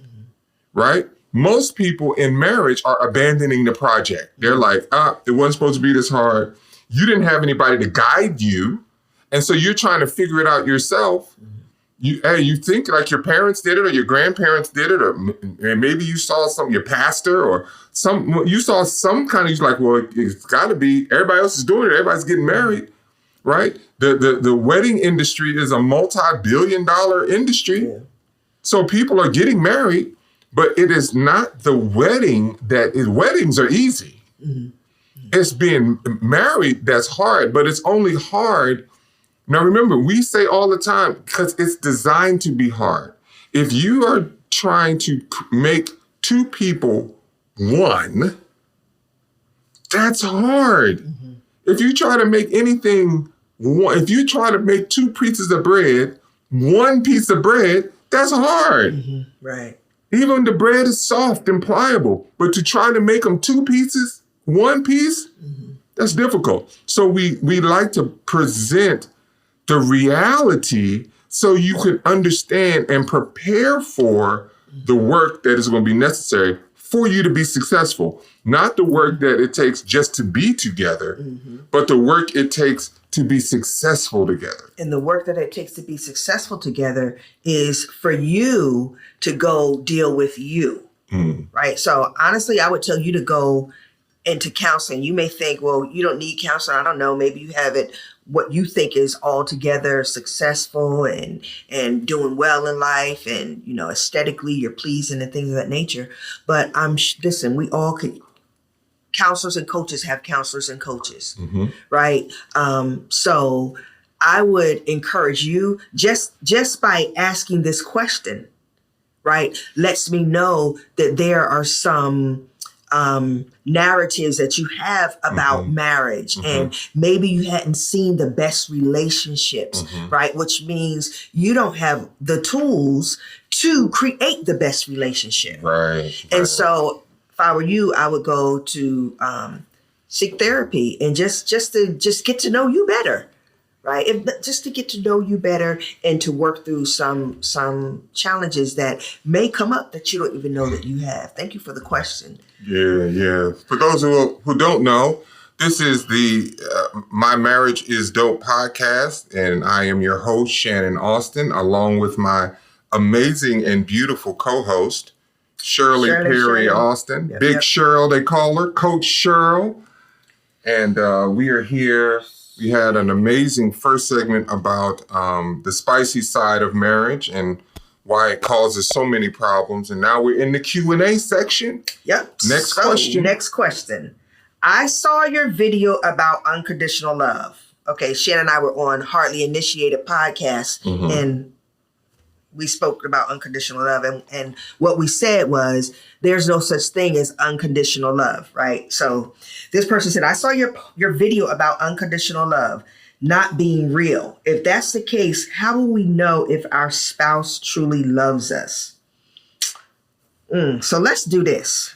right? Most people in marriage are abandoning the project. They're like, it wasn't supposed to be this hard. You didn't have anybody to guide you. And so you're trying to figure it out yourself. You think like your parents did it or your grandparents did it, or maybe you saw your pastor or you saw some kind of, like, well, it's got to be, everybody else is doing it. Everybody's getting married, right? The wedding industry is a multi-billion-dollar industry. Yeah. So people are getting married, but it is not the wedding weddings are easy. It's being married that's hard, but it's only hard. Now, remember, we say all the time, because it's designed to be hard. If you are trying to make two people one, that's hard. If you try to make anything one, if you try to make two pieces of bread, one piece of bread, that's hard. Right. Even the bread is soft and pliable, but to try to make them two pieces, one piece, that's difficult. So we like to present the reality so you can understand and prepare for the work that is going to be necessary for you to be successful. Not the work that it takes just to be together, but the work it takes to be successful together. And the work that it takes to be successful together is for you to go deal with you, right? So honestly, I would tell you to go into counseling. You may think, well, you don't need counseling. I don't know. Maybe you have it, what you think is altogether successful and doing well in life, and, aesthetically you're pleasing and things of that nature. But listen, we all could. Counselors and coaches have counselors and coaches, right? So I would encourage you just by asking this question, right? Lets me know that there are some narratives that you have about marriage, and maybe you hadn't seen the best relationships, right? Which means you don't have the tools to create the best relationship. Right. And so if I were you, I would go to seek therapy and just to get to know you better, right? Just to get to know you better and to work through some challenges that may come up that you don't even know that you have. Thank you for the question. Yeah. For those who don't know, this is the My Marriage is Dope podcast, and I am your host, Shannon Austin, along with my amazing and beautiful co-host, Shirley Perry Austin. Big Cheryl, they call her, Coach Cheryl. And we are here. We had an amazing first segment about the spicy side of marriage and why it causes so many problems. And now we're in the Q&A section. Yep. Next question. I saw your video about unconditional love. Okay, Shannon and I were on Hardly Initiated podcast, and we spoke about unconditional love. And what we said was there's no such thing as unconditional love, right? So this person said, I saw your video about unconditional love not being real. If that's the case, how will we know if our spouse truly loves us? So let's do this.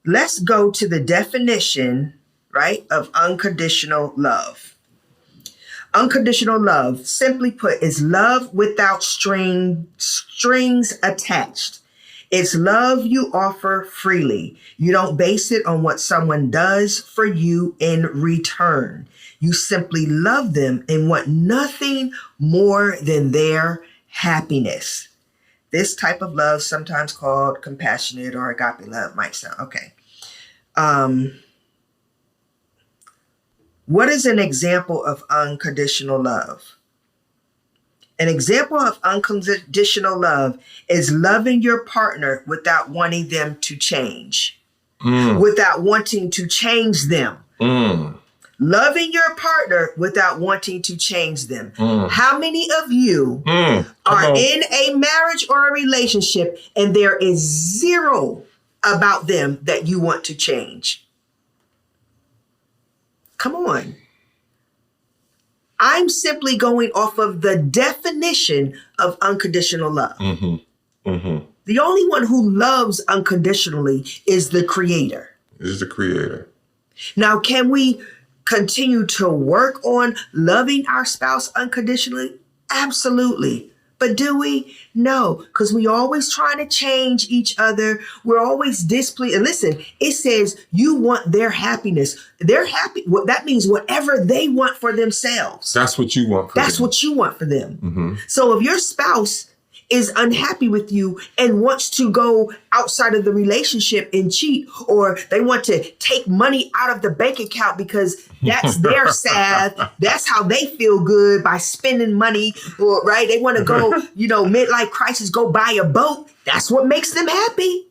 let's go to the definition, right, of unconditional love. Unconditional love, simply put, is love without strings attached. It's love you offer freely. You don't base it on what someone does for you in return. You simply love them and want nothing more than their happiness. This type of love, sometimes called compassionate or agape love, might sound okay. What is an example of unconditional love? An example of unconditional love is loving your partner without wanting them to change, without wanting to change them. Loving your partner without wanting to change them. How many of you are in a marriage or a relationship and there is zero about them that you want to change? Come on. I'm simply going off of the definition of unconditional love. The only one who loves unconditionally is the Creator. Is the Creator. Now, can we continue to work on loving our spouse unconditionally? Absolutely. But do we? No, because we always trying to change each other. We're always displeased. And listen, it says you want their happiness. They're happy. That means whatever they want for themselves. That's what you want for them. That's what you want for them. So if your spouse is unhappy with you and wants to go outside of the relationship and cheat, or they want to take money out of the bank account because that's their sad, that's how they feel good by spending money, or right? They want to go, midlife crisis, go buy a boat. That's what makes them happy.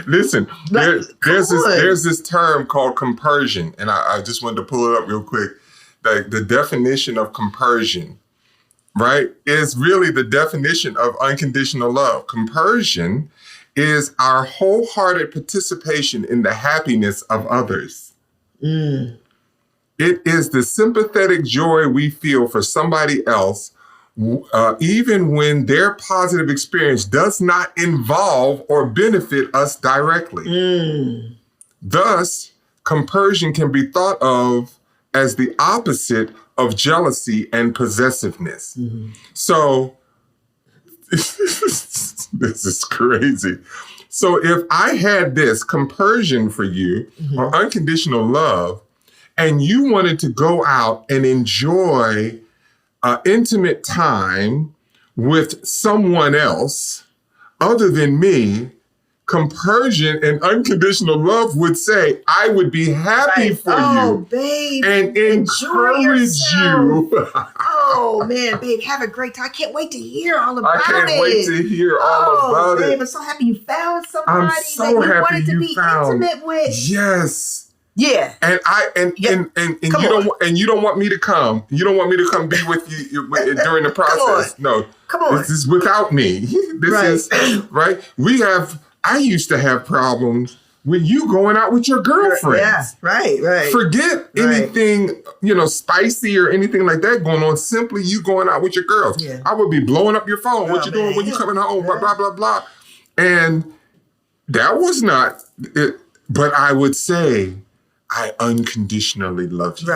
Listen, there's this term called compersion, and I just wanted to pull it up real quick. The definition of compersion, right, is really the definition of unconditional love. Compersion is our wholehearted participation in the happiness of others. It is the sympathetic joy we feel for somebody else, even when their positive experience does not involve or benefit us directly. Thus, compersion can be thought of as the opposite of jealousy and possessiveness. So, this is crazy. So if I had this compersion for you, or unconditional love, and you wanted to go out and enjoy intimate time with someone else other than me, compersion and unconditional love would say, I would be happy for you, babe, and encourage you. Oh, man, babe, have a great time. I can't wait to hear all about it. I can't wait to hear all about babe, it. I'm so happy you found somebody I'm so that you happy wanted to you be found. intimate with. Yes. Yeah. And you don't want me to come. You don't want me to come be with you during the process. No. Come on. This is without me. This is right. I used to have problems with you going out with your girlfriend. Yeah, right. Forget anything, spicy or anything like that going on. Simply you going out with your girls. Yeah. I would be blowing up your phone. What you doing when you coming home? Blah, blah, blah, blah. And that was not it. But I would say, I unconditionally love you.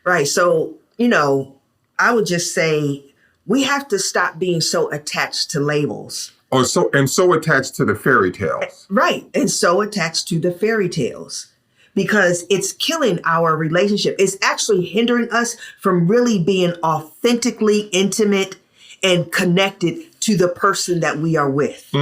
Right. So, I would just say we have to stop being so attached to labels. So attached to the fairy tales. Right. And so attached to the fairy tales, because it's killing our relationship. It's actually hindering us from really being authentically intimate and connected to the person that we are with.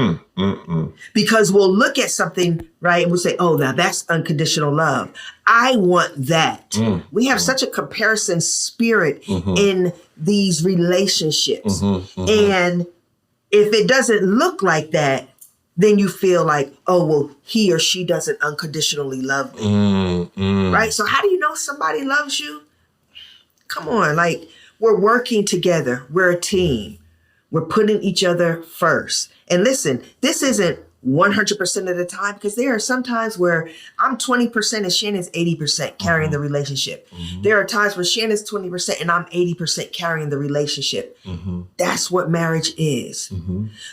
Because we'll look at something, right, and we'll say, oh, now that's unconditional love. I want that. We have such a comparison spirit in these relationships. And if it doesn't look like that, then you feel like, oh, well, he or she doesn't unconditionally love me. Right? So how do you know somebody loves you? Come on, we're working together. We're a team. We're putting each other first. And listen, this isn't 100% of the time, because there are some times where I'm 20% and Shannon's 80% carrying the relationship. There are times where Shannon's 20% and I'm 80% carrying the relationship. That's what marriage is.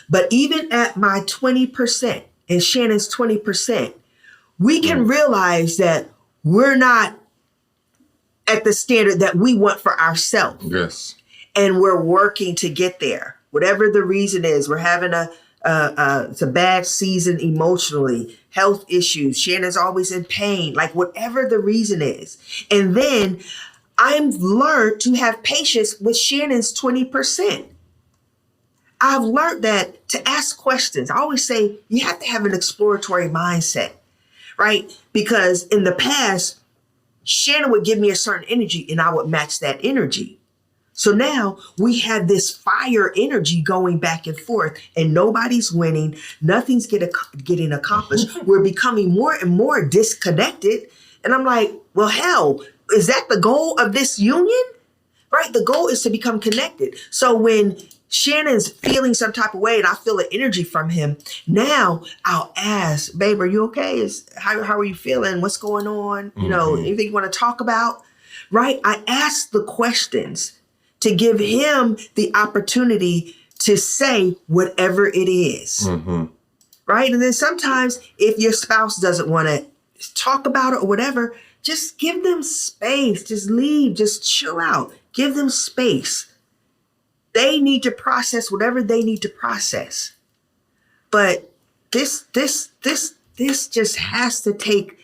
But even at my 20%, and Shannon's 20%, we can realize that we're not at the standard that we want for ourselves. Yes. And we're working to get there. Whatever the reason is, we're having it's a bad season emotionally, health issues. Shannon's always in pain, like whatever the reason is. And then I've learned to have patience with Shannon's 20%. I've learned that to ask questions. I always say you have to have an exploratory mindset, right? Because in the past, Shannon would give me a certain energy and I would match that energy. So now we have this fire energy going back and forth and nobody's winning. Nothing's getting accomplished. We're becoming more and more disconnected. And I'm like, well, hell, is that the goal of this union? Right? The goal is to become connected. So when Shannon's feeling some type of way and I feel an energy from him, now I'll ask, babe, are you okay? How are you feeling? What's going on? You know, anything you want to talk about? Right? I ask the questions to give him the opportunity to say whatever it is. Right? And then sometimes if your spouse doesn't want to talk about it or whatever, just give them space. Just leave. Just chill out. Give them space. They need to process whatever they need to process. But this just has to take.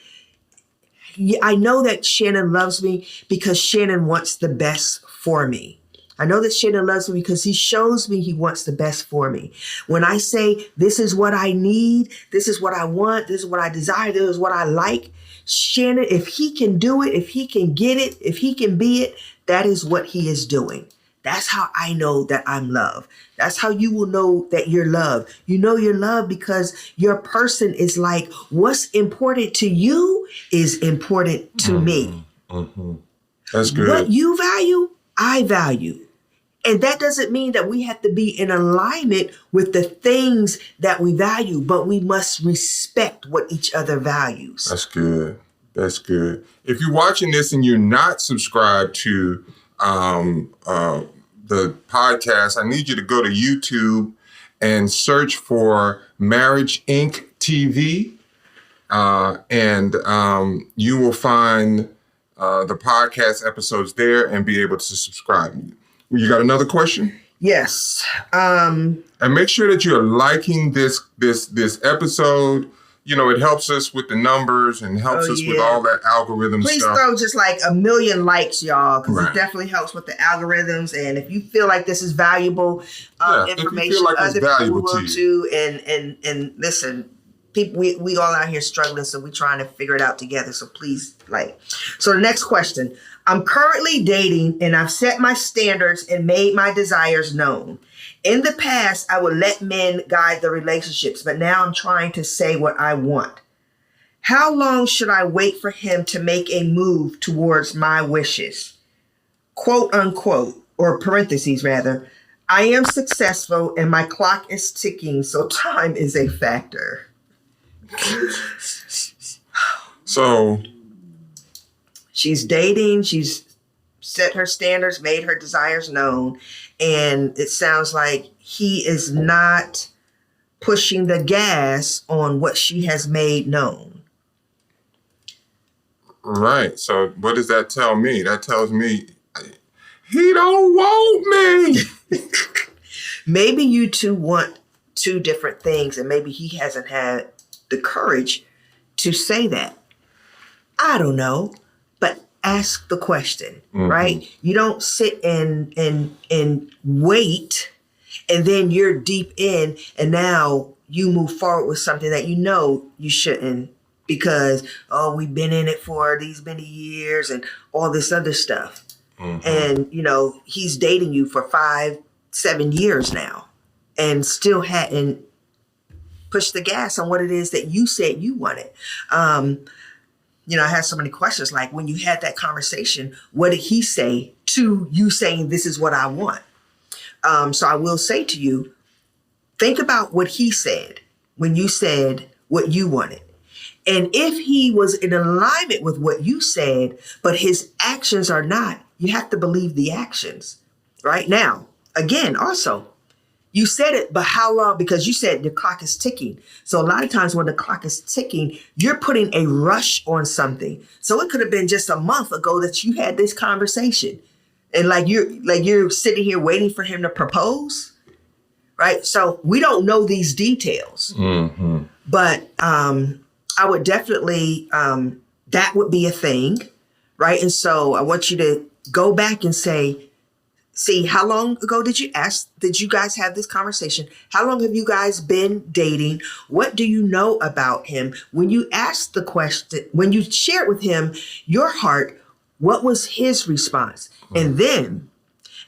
I know that Shannon loves me because Shannon wants the best for me. I know that Shannon loves me because he shows me he wants the best for me. When I say, this is what I need, this is what I want, this is what I desire, this is what I like, Shannon, if he can do it, if he can get it, if he can be it, that is what he is doing. That's how I know that I'm loved. That's how you will know that you're loved. You know you're loved because your person is like, what's important to you is important to me. That's good. What you value, I value. And that doesn't mean that we have to be in alignment with the things that we value, but we must respect what each other values. That's good. That's good. If you're watching this and you're not subscribed to the podcast, I need you to go to YouTube and search for Marriage Inc. TV. And you will find the podcast episodes there and be able to subscribe. You got another question? Yes. And make sure that you're liking this episode. You know, it helps us with the numbers and helps us with all that algorithm Please stuff. throw just like 1 million likes, y'all, because Right. it definitely helps with the algorithms. And if you feel like this is valuable information, if you feel like it's other valuable people will to you. too. And listen, people, we all out here struggling, so we're trying to figure it out together. So please, like. So the next question. I'm currently dating and I've set my standards and made my desires known. In the past, I would let men guide the relationships, but now I'm trying to say what I want. How long should I wait for him to make a move towards my wishes? Quote unquote, or parentheses rather, I am successful and my clock is ticking, so time is a factor. So she's dating, she's set her standards, made her desires known, and it sounds like he is not pushing the gas on what she has made known. Right. So what does that tell me? That tells me he don't want me. Maybe you two want two different things, and maybe he hasn't had the courage to say that. I don't know, but ask the question, right? You don't sit and wait, and then you're deep in, and now you move forward with something that you know you shouldn't because, oh, we've been in it for these many years and all this other stuff. And, you know, he's dating you for 5-7 years now and still hadn't pushed the gas on what it is that you said you wanted. You know, I had so many questions, like when you had that conversation, what did he say to you saying, this is what I want? So I will say to you, think about what he said when you said what you wanted. And if he was in alignment with what you said, but his actions are not, you have to believe the actions. Right now, again, also, You said it, but how long? Because you said the clock is ticking. So a lot of times when the clock is ticking, you're putting a rush on something. So it could have been just a month ago that you had this conversation. And you're sitting here waiting for him to propose. Right. So we don't know these details. Mm-hmm. But I would definitely, that would be a thing. Right. And so I want you to go back and say, see, how long ago did you guys have this conversation? How long have you guys been dating? What do you know about him? When you asked the question, when you shared with him your heart, what was his response? And then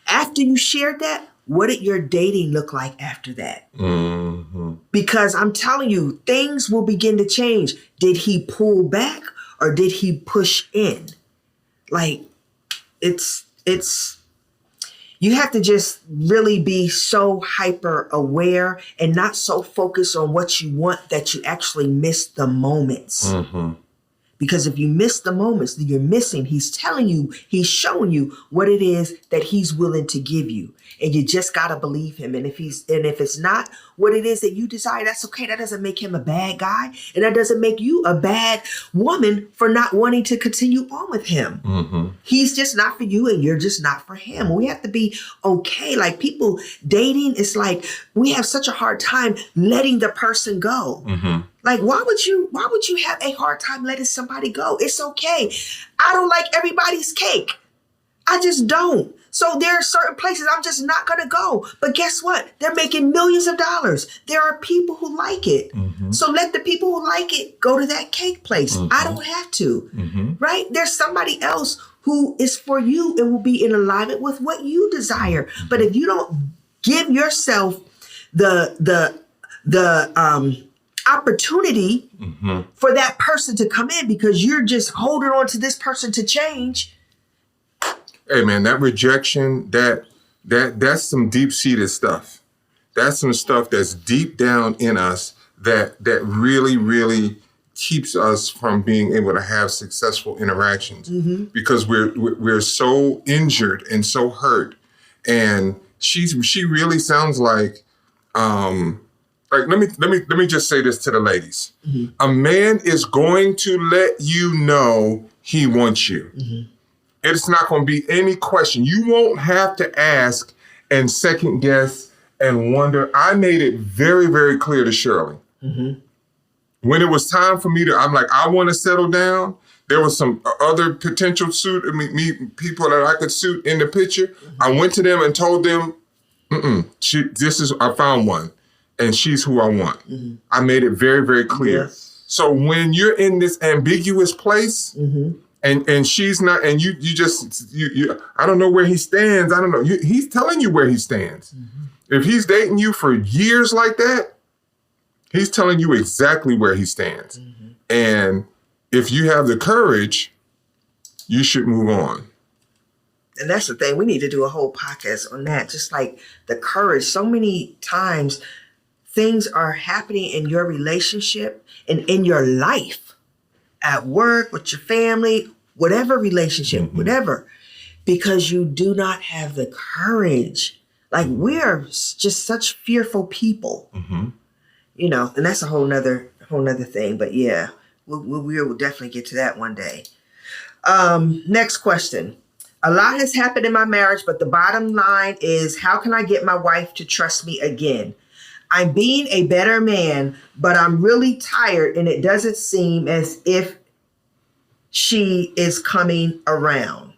after you shared that, what did your dating look like after that? Mm-hmm. Because I'm telling you, things will begin to change. Did he pull back or did he push in? Like, it's, you have to just really be so hyper aware and not so focused on what you want that you actually miss the moments. Mm-hmm. Because if you miss the moments that you're missing, he's telling you, he's showing you what it is that he's willing to give you. And you just got to believe him. And if it's not what it is that you desire, that's okay. That doesn't make him a bad guy. And that doesn't make you a bad woman for not wanting to continue on with him. Mm-hmm. He's just not for you and you're just not for him. We have to be okay. Like, people dating, it's like we have such a hard time letting the person go. Mm-hmm. Like, why would you have a hard time letting somebody go? It's okay. I don't like everybody's cake. I just don't. So there are certain places I'm just not going to go. But guess what? They're making millions of dollars. There are people who like it. Mm-hmm. So let the people who like it go to that cake place. Mm-hmm. I don't have to. Mm-hmm. Right? There's somebody else who is for you and will be in alignment with what you desire. Mm-hmm. But if you don't give yourself the opportunity mm-hmm. for that person to come in because you're just holding on to this person to change. Hey man, that rejection, that's some deep-seated stuff. That's some stuff that's deep down in us that really, really keeps us from being able to have successful interactions. Mm-hmm. Because we're so injured and so hurt. And she really sounds like let me just say this to the ladies. Mm-hmm. A man is going to let you know he wants you. Mm-hmm. It's not going to be any question. You won't have to ask and second guess and wonder. I made it very, very clear to Shirley. Mm-hmm. When it was time for me I'm like, I want to settle down. There was some other potential people that I could suit in the picture. Mm-hmm. I went to them and told them, I found one. And she's who I want. Mm-hmm. I made it very, very clear. Yes. So when you're in this ambiguous place, mm-hmm. and she's not, and you I don't know where he stands. I don't know. He's telling you where he stands. Mm-hmm. If he's dating you for years like that, he's telling you exactly where he stands. Mm-hmm. And if you have the courage, you should move on. And that's the thing. We need to do a whole podcast on that. Just like the courage. So many times things are happening in your relationship and in your life, at work, with your family, whatever relationship, mm-hmm. whatever, because you do not have the courage. Like, we're just such fearful people, mm-hmm. And that's a whole nother thing. But yeah, we will definitely get to that one day. Next question. A lot has happened in my marriage, but the bottom line is, how can I get my wife to trust me again? I'm being a better man, but I'm really tired and it doesn't seem as if she is coming around.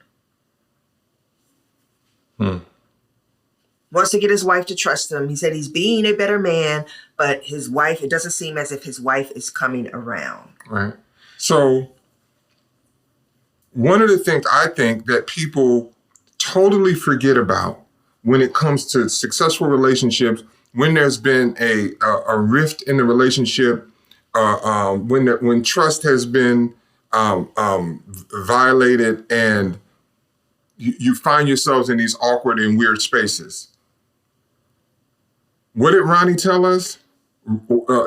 Wants to get his wife to trust him. He said he's being a better man, but it doesn't seem as if his wife is coming around. Right. So one of the things I think that people totally forget about when it comes to successful relationships, when there's been a rift in the relationship, when trust has been violated and you find yourselves in these awkward and weird spaces. What did Ronnie tell us?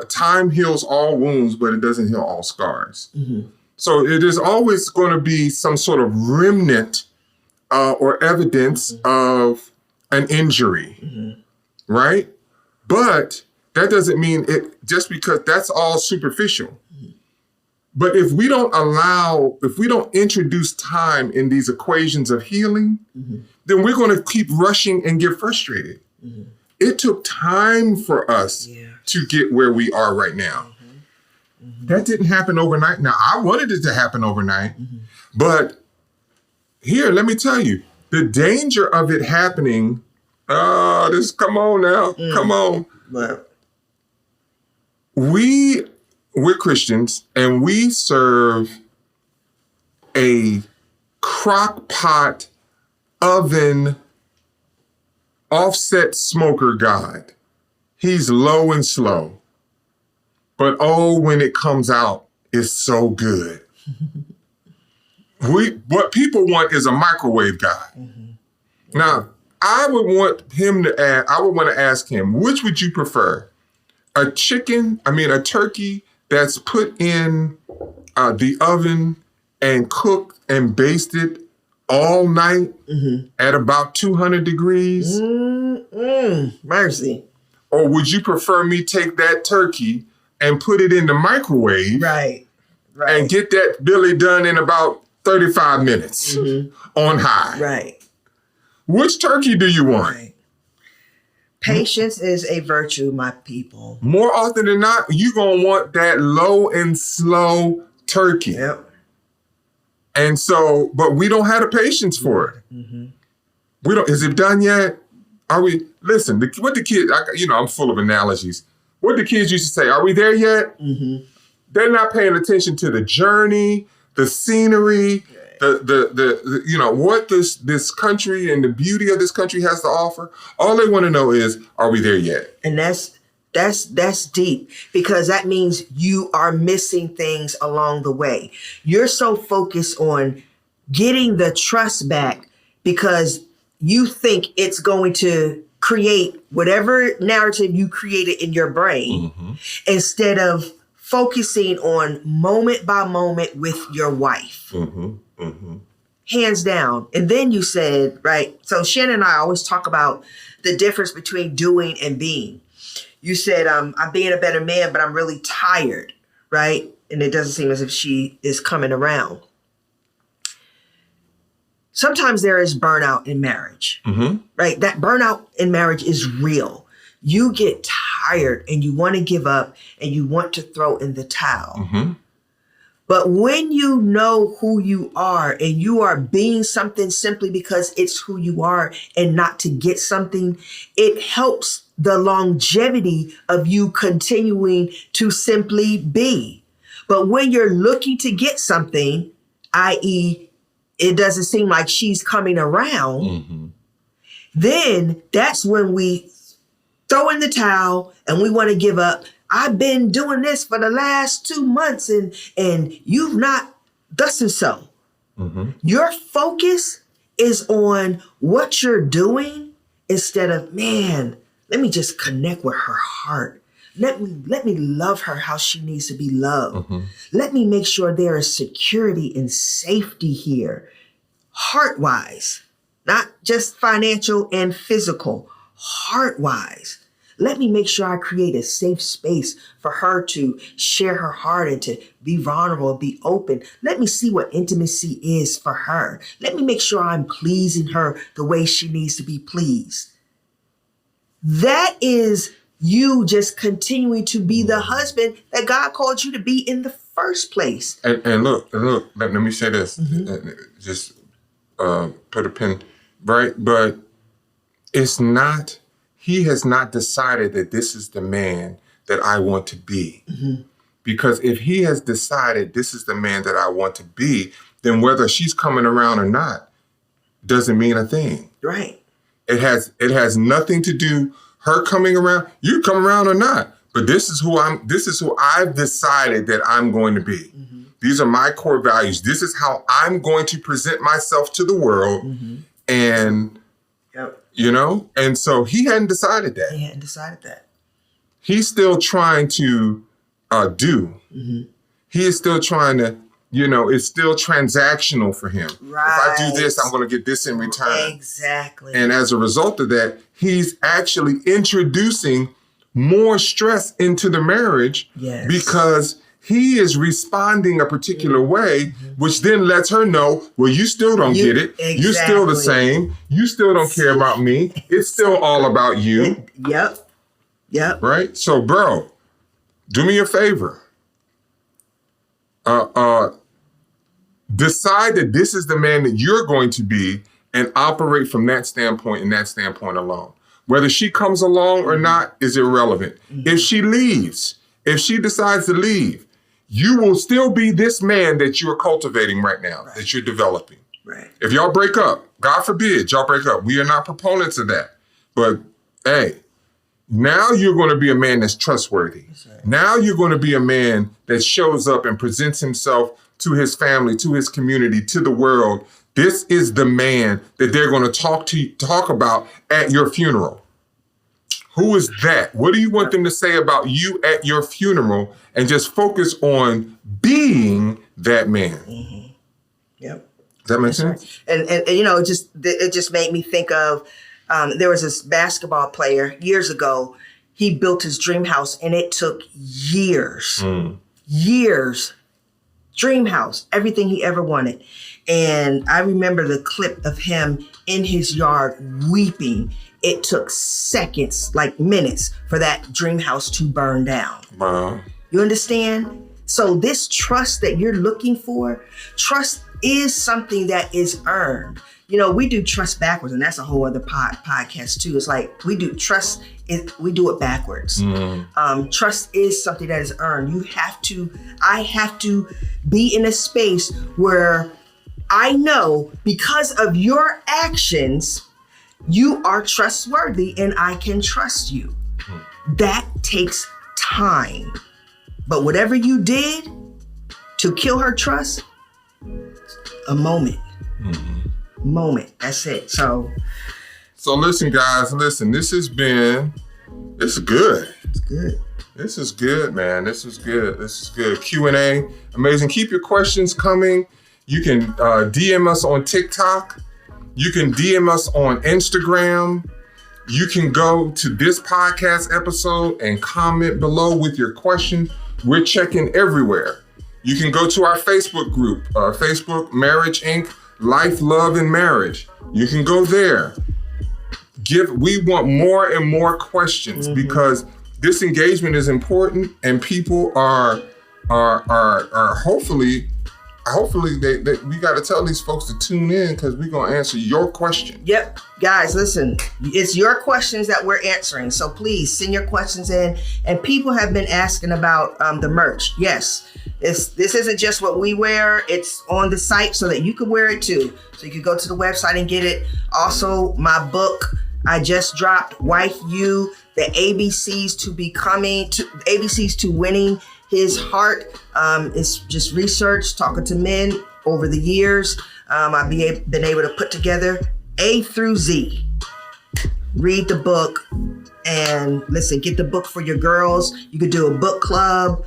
Time heals all wounds, but it doesn't heal all scars. Mm-hmm. So it is always going to be some sort of remnant or evidence mm-hmm. of an injury, mm-hmm. right? But that doesn't mean it just because that's all superficial. But if we don't introduce time in these equations of healing, then we're going to keep rushing and get frustrated. It took time for us to get where we are right now. That didn't happen overnight. Now, I wanted it to happen overnight, but here, let me tell you, the danger of it happening, come on now, come on. But We're Christians, and we serve a crock pot oven offset smoker God. He's low and slow. But oh, when it comes out, it's so good. What people want is a microwave God. Now, I would want to ask him, which would you prefer? A turkey that's put in the oven and cooked and basted all night at about 200 degrees? Mercy. Or would you prefer me take that turkey and put it in the microwave Right. and get that Billy done in about 35 minutes on high? Right. Which turkey do you want? Right. Patience is a virtue, my people. More often than not, you're going to want that low and slow turkey. Yep. And so, but we don't have the patience for it. We don't, is it done yet? Are we, listen, what the kids, I'm full of analogies. What the kids used to say, are we there yet? They're not paying attention to the journey, the scenery, what this country and the beauty of this country has to offer. All they want to know is, are we there yet? And that's deep, because that means you are missing things along the way. You're so focused on getting the trust back because you think it's going to create whatever narrative you created in your brain instead of focusing on moment by moment with your wife. Hands down. And then you said, right, so Shannon and I always talk about the difference between doing and being. You said, I'm being a better man, but I'm really tired, right? And it doesn't seem as if she is coming around. Sometimes there is burnout in marriage, right? That burnout in marriage is real. You get tired and you want to give up and you want to throw in the towel. But when you know who you are and you are being something simply because it's who you are and not to get something, it helps the longevity of you continuing to simply be. But when you're looking to get something, i.e., it doesn't seem like she's coming around, then that's when we throw in the towel and we want to give up. I've been doing this for the last 2 months and you've not thus and so. Your focus is on what you're doing instead of, man, let me just connect with her heart. Let me love her how she needs to be loved. Let me make sure there is security and safety here, heart-wise, not just financial and physical, heart-wise. Let me make sure I create a safe space for her to share her heart and to be vulnerable and be open. Let me see what intimacy is for her. Let me make sure I'm pleasing her the way she needs to be pleased. That is you just continuing to be the husband that God called you to be in the first place. And look, let me say this. Just put a pin, right? But it's not, he has not decided that this is the man that I want to be. Because if he has decided this is the man that I want to be, then whether she's coming around or not doesn't mean a thing. Right. It has nothing to do, her coming around, you come around or not. But this is who I've decided that I'm going to be. These are my core values. This is how I'm going to present myself to the world. And, and so he hadn't decided that. He hadn't decided that. He's still trying to do. He is still trying to, it's still transactional for him. Right. If I do this, I'm going to get this in return. Exactly. And as a result of that, he's actually introducing more stress into the marriage because he is responding a particular way, which then lets her know, well, you still don't get it. Exactly. You're still the same. You still don't care about me. It's still all about you. Yep. Right? So, bro, do me a favor. Decide that this is the man that you're going to be and operate from that standpoint and that standpoint alone. Whether she comes along or not is irrelevant. If she leaves, if she decides to leave, you will still be this man that you're cultivating right now, that you're developing. Right. If y'all break up, God forbid y'all break up. We are not proponents of that. But hey, now you're going to be a man that's trustworthy. Right. Now you're going to be a man that shows up and presents himself to his family, to his community, to the world. This is the man that they're going to talk about at your funeral. Who is that? What do you want them to say about you at your funeral? And just focus on being that man. Mm-hmm. Yep. Does that make sense? Right. And you know, it just made me think of, there was this basketball player years ago. He built his dream house and it took years. Dream house, everything he ever wanted. And I remember the clip of him in his yard weeping. It took seconds, like minutes, for that dream house to burn down. Wow. You understand? So this trust that you're looking for, trust is something that is earned. You know, we do trust backwards, and that's a whole other podcast too. It's like we do trust, we do it backwards. Trust is something that is earned. I have to be in a space where I know because of your actions, you are trustworthy and I can trust you. That takes time. But whatever you did to kill her trust, a moment. Moment. That's it. So listen, guys, this is good. It's good. This is good, man. This is good. Q&A. Amazing. Keep your questions coming. You can DM us on TikTok. You can DM us on Instagram. You can go to this podcast episode and comment below with your question. We're checking everywhere. You can go to our Facebook group, Facebook Marriage Inc. Life, Love, and Marriage. You can go there. We want more and more questions because this engagement is important, and people are hopefully we got to tell these folks to tune in because we're going to answer your question. Yep. Guys, listen, it's your questions that we're answering. So please send your questions in. And people have been asking about the merch. Yes, this isn't just what we wear. It's on the site so that you can wear it too. So you can go to the website and get it. Also, my book I just dropped, Wife You, the ABCs to winning his heart. It's just research, talking to men over the years. I've been able to put together A through Z. Read the book and listen, get the book for your girls. You could do a book club.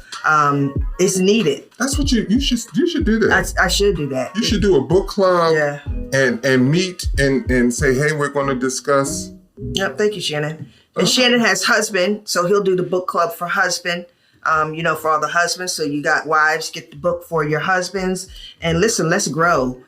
It's needed. That's what you should do that. I should do that. You should do a book club and meet and say, hey, we're going to discuss. Yep. Thank you, Shannon. And Shannon has husband, so he'll do the book club for husband. For all the husbands. So you got wives, get the book for your husbands. And listen, let's grow.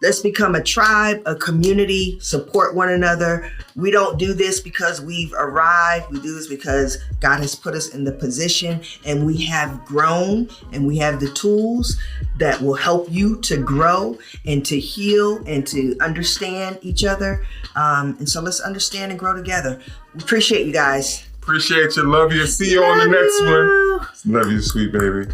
Let's become a tribe, a community, support one another. We don't do this because we've arrived. We do this because God has put us in the position and we have grown and we have the tools that will help you to grow and to heal and to understand each other. And so let's understand and grow together. We appreciate you guys. Appreciate you. Love you. See you on the next one. Love you, sweet baby.